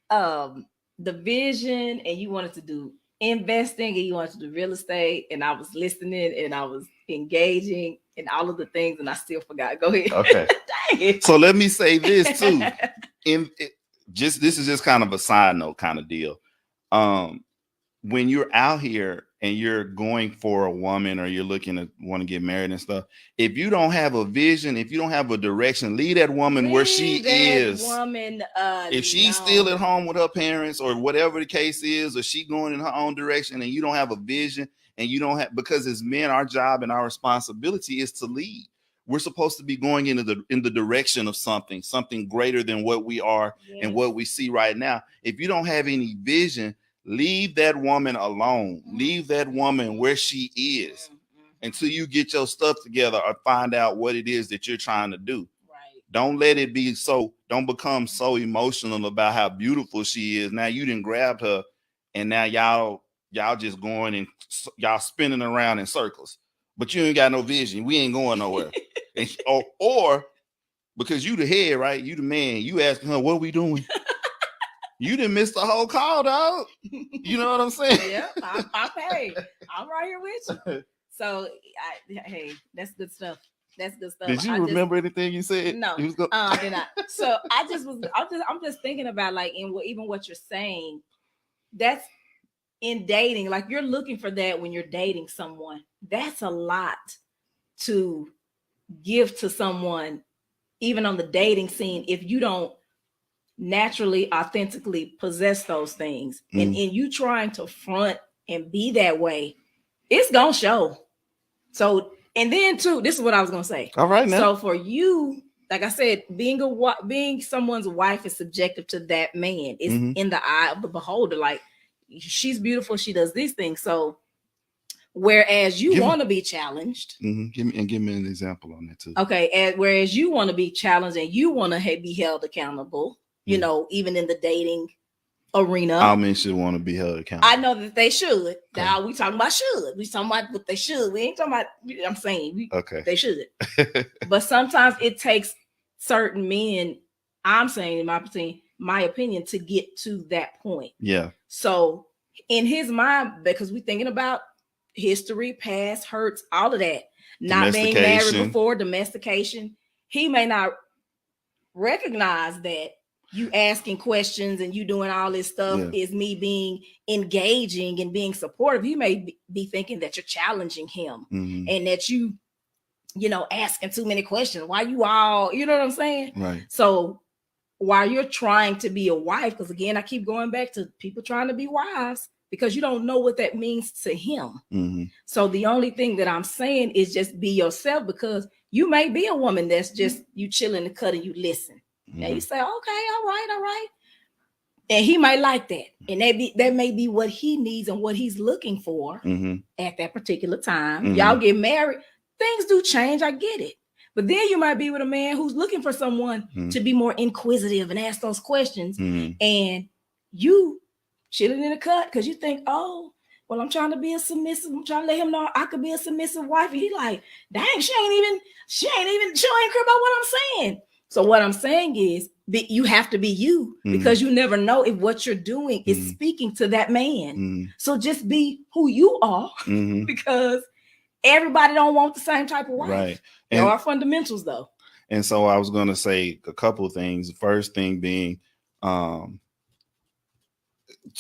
S2: the vision, and you wanted to do investing, and you wanted to do real estate, and I was listening and I was engaging in all of the things, and I still forgot. Go ahead.
S3: Okay.
S2: Dang it.
S3: So let me say this too. This is just kind of a side note kind of deal. When you're out here and you're going for a woman, or you're looking to want to get married and stuff, if you don't have a vision, if you don't have a direction, leave that woman where she is. If she's still at home with her parents, or whatever the case is, or she going in her own direction, and you don't have a vision, and you don't have, because as men, our job and our responsibility is to lead. We're supposed to be going in the direction of something greater than what we are and what we see right now. If you don't have any vision, leave that woman alone. Leave that woman where she is until you get your stuff together or find out what it is that you're trying to do. Right. Don't let it be don't become so emotional about how beautiful she is. Now you didn't grab her, and now y'all just going and y'all spinning around in circles, but you ain't got no vision. We ain't going nowhere. or because you the head, right? You the man. You asking her, what are we doing? You didn't miss the whole call, dog. You know what I'm saying?
S2: Yeah, I'm right here with you. So, hey, that's good stuff. That's good stuff.
S3: Did you remember anything you said?
S2: No, did not. So I'm just thinking about, like, even what you're saying. That's in dating. Like, you're looking for that when you're dating someone. That's a lot to give to someone, even on the dating scene, if you don't naturally, authentically possess those things. And in you trying to front and be that way, it's gonna show. So, and then too, this is what I was gonna say.
S3: All right, now.
S2: So for you, like I said, being someone's wife is subjective to that man. It's in the eye of the beholder. Like, she's beautiful, she does these things. So whereas you want to be challenged,
S3: give me an example on that too.
S2: Okay, and whereas you want to be challenged and you want to be held accountable, you know, even in the dating arena.
S3: All men should want to be held accountable.
S2: I know that they should. Now we talking about should. We talking about what they should. We ain't talking about. I'm saying they should. But sometimes it takes certain men. I'm saying in my opinion, to get to that point.
S3: Yeah.
S2: So in his mind, because we thinking about history, past hurts, all of that, not being married before, domestication, he may not recognize that you asking questions and you doing all this stuff is me being engaging and being supportive. You may be thinking that you're challenging him and that you know, asking too many questions. Why you all, you know what I'm saying?
S3: Right.
S2: So while you're trying to be a wife, because again, I keep going back to people trying to be wives because you don't know what that means to him. So the only thing that I'm saying is just be yourself, because you may be a woman that's just you chilling the cut and you listen. And you say, okay, all right. And he might like that. And that may be what he needs and what he's looking for at that particular time. Y'all get married, things do change. I get it. But then you might be with a man who's looking for someone to be more inquisitive and ask those questions. And you chilling in the cut because you think, oh, well, I'm trying to be a submissive. I'm trying to let him know I could be a submissive wife. And he like, dang, she ain't care about what I'm saying. So what I'm saying is you have to be you because you never know if what you're doing is speaking to that man. So just be who you are because everybody don't want the same type of wife.
S3: Right.
S2: There are fundamentals though.
S3: And so I was going to say a couple of things. The first thing being, to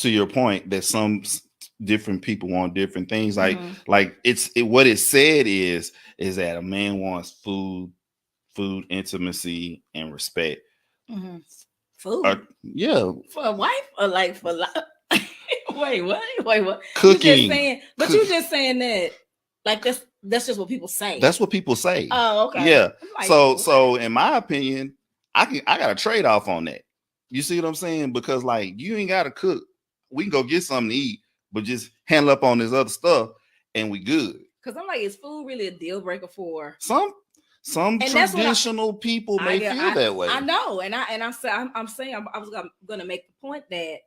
S3: your point, that some different people want different things. Like what it said is that a man wants food, intimacy, and respect.
S2: Food. For a wife or like for wait, what?
S3: Cooking.
S2: You just saying that like that's just what people say.
S3: That's what people say.
S2: Oh, okay.
S3: Yeah.
S2: Like,
S3: so in my opinion, I got a trade-off on that. You see what I'm saying? Because like you ain't gotta cook. We can go get something to eat, but just handle up on this other stuff and we good. Because
S2: I'm like, is food really a deal breaker for
S3: some traditional people may feel that way.
S2: I know, and I'm saying I was gonna make the point that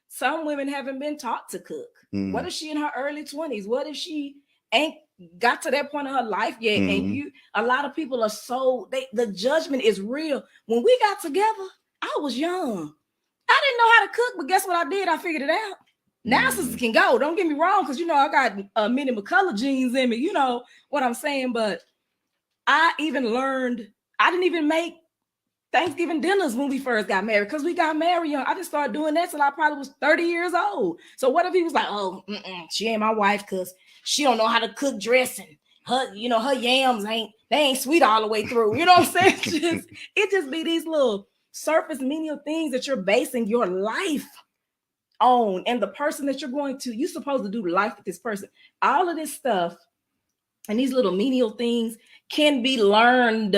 S2: some women haven't been taught to cook. What if she in her early 20s? What if she ain't got to that point in her life yet? And a lot of people are the judgment is real. When we got together, I was young. I didn't know how to cook, but guess what I did? I figured it out. Now sisters can go. Don't get me wrong, because I got Minnie McCullough genes in me. You know what I'm saying? But I even learned, I didn't even make Thanksgiving dinners when we first got married, because we got married young. I just started doing that till I probably was 30 years old. So what if he was like, oh, she ain't my wife because she don't know how to cook dressing. Her yams ain't sweet all the way through. You know what I'm saying? It just be these little surface menial things that you're basing your life on, and the person that you're supposed to do life with this person. All of this stuff and these little menial things can be learned.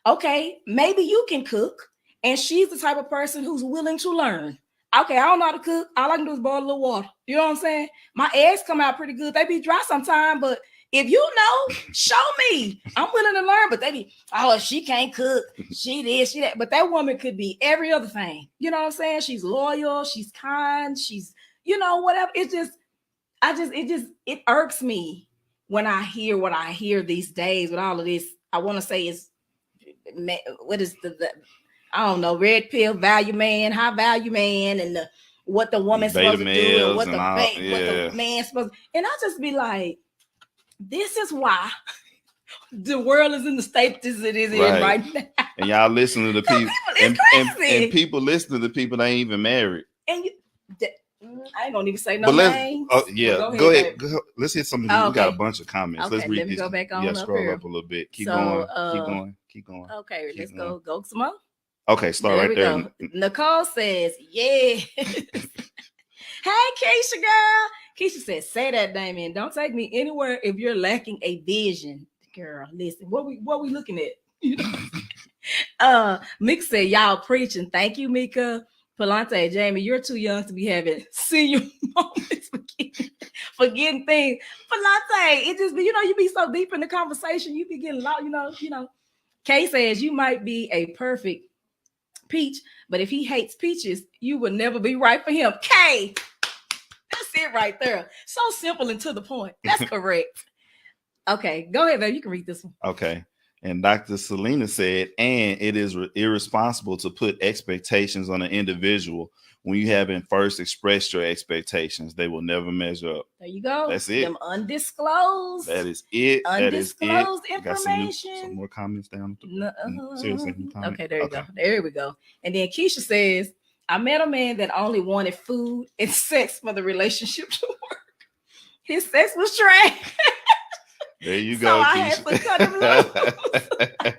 S2: Okay, maybe you can cook, and she's the type of person who's willing to learn. Okay, I don't know how to cook. All I can do is boil a little water. You know what I'm saying? My eggs come out pretty good. They be dry sometimes, but if you know, show me. I'm willing to learn, but they be, oh, she can't cook. She this, she that. But that woman could be every other thing. You know what I'm saying? She's loyal. She's kind. She's, whatever. It irks me when I hear what I hear these days with all of this. I want to say is, what is the I don't know, red pill value man, high value man, and what the woman's supposed to do and what the man's supposed to. And I just be like, this is why the world is in the state that it is in right now. And
S3: y'all listen to the people, and people listen to the people that ain't even married.
S2: And I ain't gonna even say no names.
S3: Oh yeah, go ahead. Let's hit something. We got a bunch of comments.
S2: Okay,
S3: let's read
S2: let me go back on.
S3: Yeah, scroll up a little bit. Keep going.
S2: Okay, let's go some more.
S3: Okay, start right there.
S2: Go. Nicole says, yeah. Hey, Keisha girl. Keisha says, say that, Damien. Don't take me anywhere if you're lacking a vision. Girl, listen, what we looking at? Mika said, y'all preaching. Thank you, Mika. Palante, Jamie, you're too young to be having senior moments forgetting things. Palante, it just be, you be so deep in the conversation, you be getting lost, Kay says you might be a perfect peach, but if he hates peaches, you would never be right for him. K. That's it right there. So simple and to the point. That's correct. Okay, go ahead, babe. You can read this one.
S3: Okay. And Dr. Selena said, and it is irresponsible to put expectations on an individual when you haven't first expressed your expectations. They will never measure up.
S2: There you go.
S3: That's it.
S2: Them undisclosed.
S3: That is it.
S2: Undisclosed
S3: I got
S2: information.
S3: some more comments down.
S2: Seriously. Okay, there you go. There we go. And then Keisha says, I met a man that only wanted food and sex for the relationship to work. His sex was trash.
S3: There you
S2: So
S3: go.
S2: I had to cut him loose.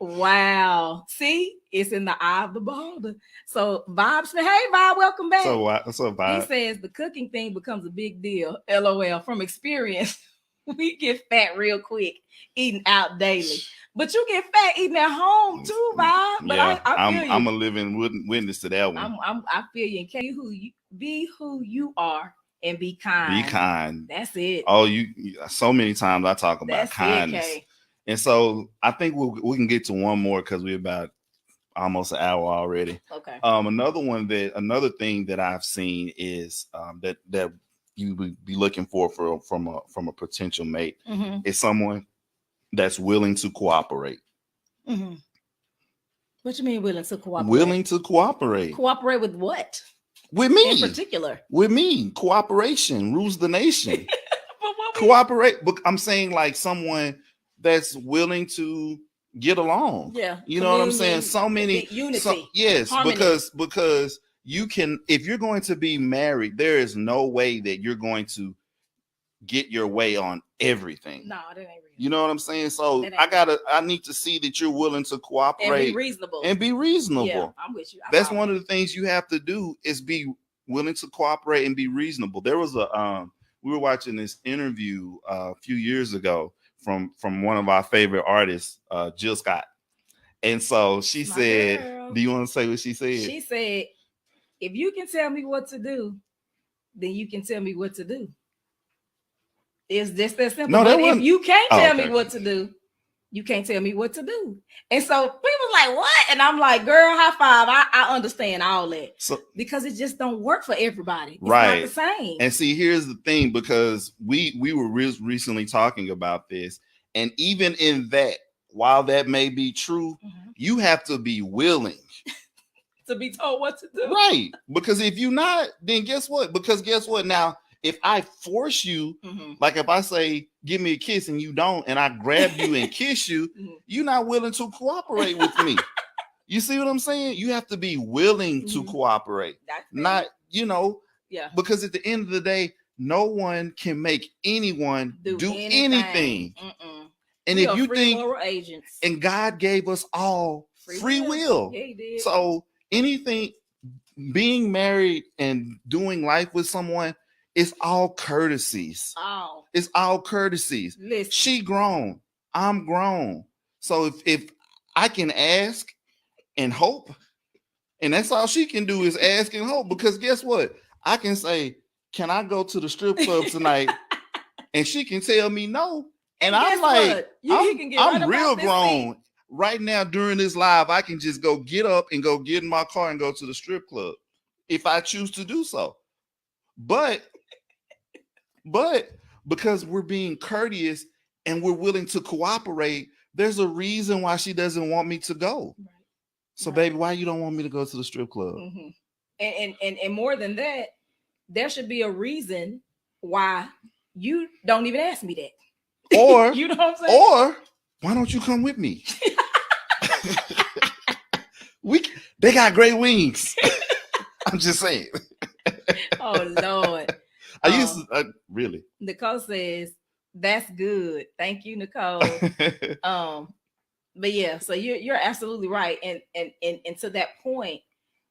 S2: Wow. See, it's in the eye of the beholder. So Vibe said, hey, Vibe, welcome back.
S3: So what's up, Vibe?
S2: He says the cooking thing becomes a big deal. LOL. From experience, we get fat real quick eating out daily. But you get fat eating at home too, Vibe. But
S3: yeah,
S2: I feel you.
S3: I'm a living witness to that one.
S2: I feel you. And be who you are and be kind.
S3: Be kind.
S2: That's it.
S3: Oh, you so many times I talk about
S2: That's
S3: kindness.
S2: It,
S3: and so I think we can get to one more because we're about almost an hour already.
S2: Okay.
S3: Another thing that I've seen is that you would be looking for from a potential mate is someone that's willing to cooperate.
S2: Mm-hmm. What you mean willing to cooperate?
S3: Willing to cooperate.
S2: Cooperate with what?
S3: With me.
S2: In particular.
S3: With me. Cooperation rules the nation.
S2: But
S3: Cooperate. But I'm saying like someone that's willing to get along.
S2: Yeah.
S3: You know what I'm saying? So many
S2: unity.
S3: Yes,
S2: harmony.
S3: because you can, if you're going to be married, there is no way that you're going to get your way on everything.
S2: No, that ain't real.
S3: You know what I'm saying? So I need to see that you're willing to cooperate
S2: and be reasonable.
S3: Yeah,
S2: I'm with you.
S3: That's one of the things you have to do is be willing to cooperate and be reasonable. There was we were watching this interview a few years ago from one of our favorite artists, Jill Scott. And so she said,
S2: girl.
S3: Do you want to say what she said?
S2: She said, if you can tell me what to do, then you can tell me what to do. It's just that simple.
S3: No,
S2: but if you can't tell me
S3: okay.
S2: what to do, you can't tell me what to do. And so people like, what? And I'm like, girl, high five. I understand all that. So, because it just don't work for everybody. It's
S3: right.
S2: not the same.
S3: And see, here's the thing, because we were recently talking about this. And even in that, while that may be true, you have to be willing
S2: to be told what to do.
S3: Right. Because if you're not, then guess what? Because guess what? Now, if I force you, like if I say, give me a kiss and you don't, and I grab you and kiss you, you're not willing to cooperate with me. You see what I'm saying? You have to be willing to cooperate. Not,
S2: yeah.
S3: Because at the end of the day, no one can make anyone do anything. And if you think,
S2: agents.
S3: And God gave us all free will.
S2: Yeah, he did.
S3: So anything, being married and doing life with someone, it's all courtesies.
S2: Oh.
S3: It's all courtesies.
S2: Listen.
S3: She grown. I'm grown. So if I can ask and hope, and that's all she can do is ask and hope, because guess what? I can say, can I go to the strip club tonight? And she can tell me no. And I'm like, I'm real grown. Right now during this live, I can just go get up and go get in my car and go to the strip club if I choose to do so. But because we're being courteous and we're willing to cooperate, there's a reason why she doesn't want me to go. Right. So, baby, why you don't want me to go to the strip club?
S2: And more than that, there should be a reason why you don't even ask me that.
S3: Or
S2: you know what I'm saying?
S3: Or why don't you come with me? They got great wings. I'm just saying.
S2: Oh Lord.
S3: I used to really.
S2: Nicole says that's good. Thank you, Nicole. But yeah, so you're absolutely right. And to that point,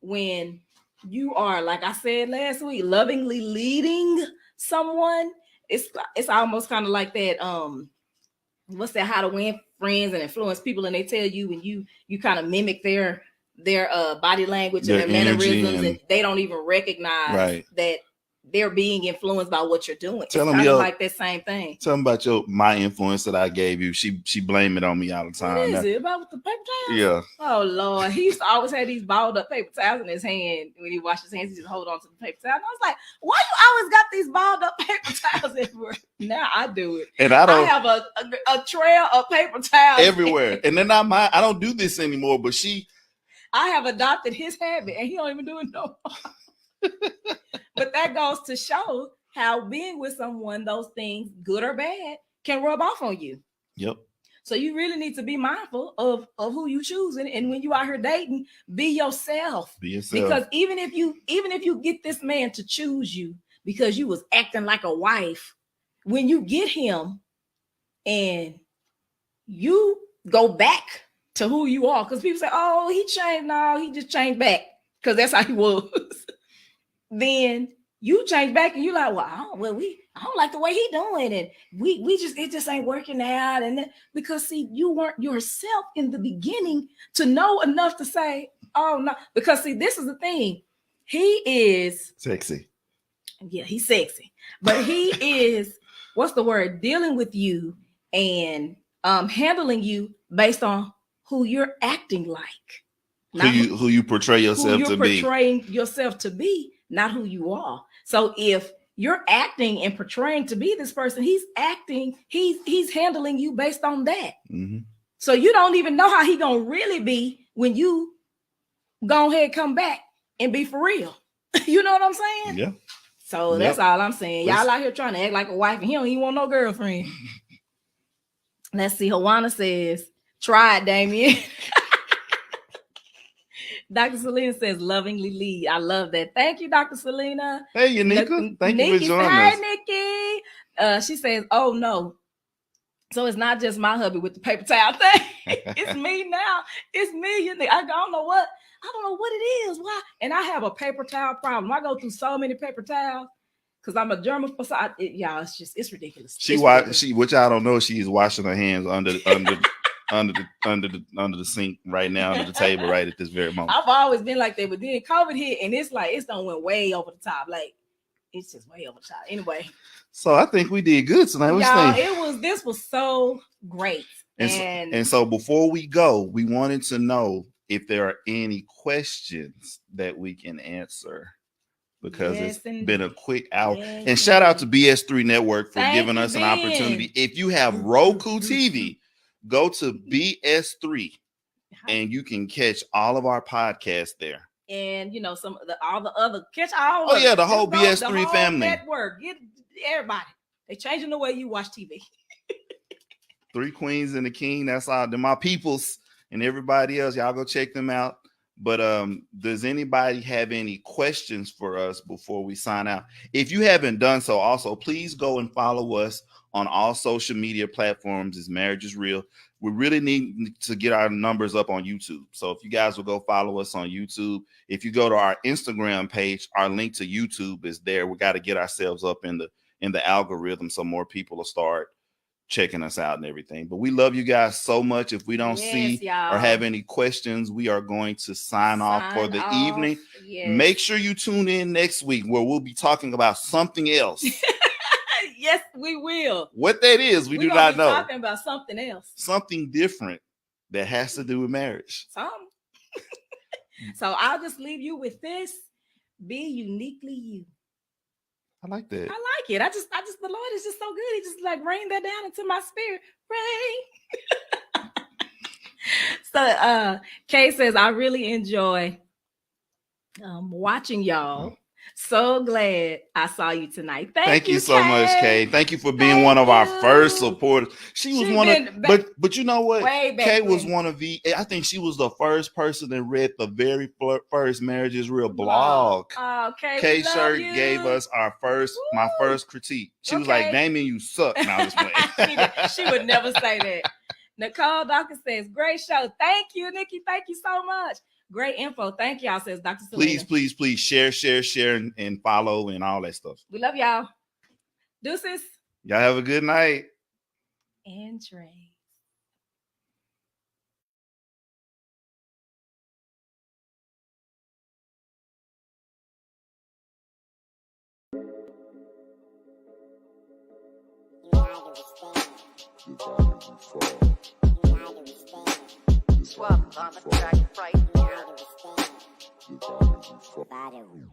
S2: when you are, like I said last week, lovingly leading someone, it's almost kind of like that. What's that? How to Win Friends and Influence People, and they tell you, and you kind of mimic their body language and their mannerisms, and they don't even recognize that they're being influenced by what you're doing.
S3: Tell
S2: it's
S3: them,
S2: kind of
S3: yo,
S2: like that same thing.
S3: Tell them about my influence that I gave you. She blamed it on me all the time.
S2: What is it about the paper towels?
S3: Yeah.
S2: Oh Lord, he used to always have these balled up paper towels in his hand. When he washed his hands, he just hold on to the paper towel. And I was like, why you always got these balled up paper towels everywhere? Now I do it,
S3: and I
S2: have a trail of paper towels
S3: everywhere. And then I don't do this anymore, but
S2: I have adopted his habit, and he don't even do it no more. But that goes to show how being with someone, those things, good or bad, can rub off on you.
S3: Yep.
S2: So you really need to be mindful of who you choose, and when you out here dating, be yourself.
S3: Be yourself.
S2: Because even if you get this man to choose you because you was acting like a wife, when you get him and you go back to who you are, because people say, "Oh, he changed." No, he just changed back because that's how he was. Then you change back and you're like, well, I don't like the way he doing it. It just ain't working out. And then, because see, you weren't yourself in the beginning to know enough to say, oh no, because see, this is the thing. He is
S3: sexy.
S2: Yeah, he's sexy, but he is, what's the word? Dealing with you and handling you based on who you're acting like.
S3: Who you portray yourself to be.
S2: Portraying yourself to be, not who you are. So if you're acting and portraying to be this person, he's handling you based on that.
S3: Mm-hmm.
S2: So you don't even know how he gonna really be when you go ahead, come back and be for real. You know what I'm saying?
S3: Yeah.
S2: So that's all I'm saying. Y'all out here trying to act like a wife and he don't even want no girlfriend. Let's see. Hawana says, try it, Damien. Dr. Selena says, lovingly lead. I love that. Thank you, Dr. Selena.
S3: Hey, Yanika. Thank you for joining us.
S2: Hi, Nikki. She says, oh, no. So it's not just my hubby with the paper towel thing. It's me now. It's me. I don't know what it is. Why? And I have a paper towel problem. I go through so many paper towels because I'm a germaphobe. So y'all, it's ridiculous.
S3: Which I don't know. She is washing her hands under the sink right now, under the table right at this very moment.
S2: I've always been like that, but then COVID hit and it's like it's done went way over the top. Like it's just way over the top. Anyway.
S3: So I think we did good tonight.
S2: This was so great.
S3: And so before we go, we wanted to know if there are any questions that we can answer. Because it's been a quick hour.
S2: Yes,
S3: and shout out to BS3 Network for giving us an opportunity. If you have Roku TV, go to BS3 and you can catch all of our podcasts there.
S2: And all the other
S3: the whole BS3 family
S2: network. Get everybody. They changing the way you watch TV.
S3: 3 Queens and the King. That's all. They're my peoples and everybody else. Y'all go check them out. But does anybody have any questions for us before we sign out? If you haven't done so, also please go and follow us on all social media platforms. As Marriage is Real. We really need to get our numbers up on YouTube. So if you guys will go follow us on YouTube, if you go to our Instagram page, our link to YouTube is there. We got to get ourselves up in the algorithm so more people will start checking us out and everything. But we love you guys so much. If we don't see or have any questions, we are going to sign off for the evening.
S2: Yes.
S3: Make sure you tune in next week where we'll be talking about something else.
S2: Yes, we will.
S3: What that is, we do not know.
S2: Talking about something else,
S3: something different that has to do with marriage.
S2: So I'll just leave you with this: be uniquely you.
S3: I like that.
S2: I like it. I just the Lord is just so good. He just like rained that down into my spirit. Rain. So Kay says, I really enjoy watching y'all. So glad I saw you tonight. Thank you so much,
S3: Kay. Thank you for being one of our first supporters. She was one of, but you know what? Kay was one of I think she was the first person that read the very first Marriage is Real blog.
S2: Kay
S3: Shirt gave us my first critique. She was like, Damien, you suck. No, I was playing.
S2: She would never say that. Nicole Dawkins says, great show. Thank you, Nikki. Thank you so much. Great info. Thank y'all, says Dr. Selena. Please share and follow and all that stuff. We love y'all. Deuces. Y'all have a good night. And Trey.
S1: Swap on the track right now.
S4: Bottom.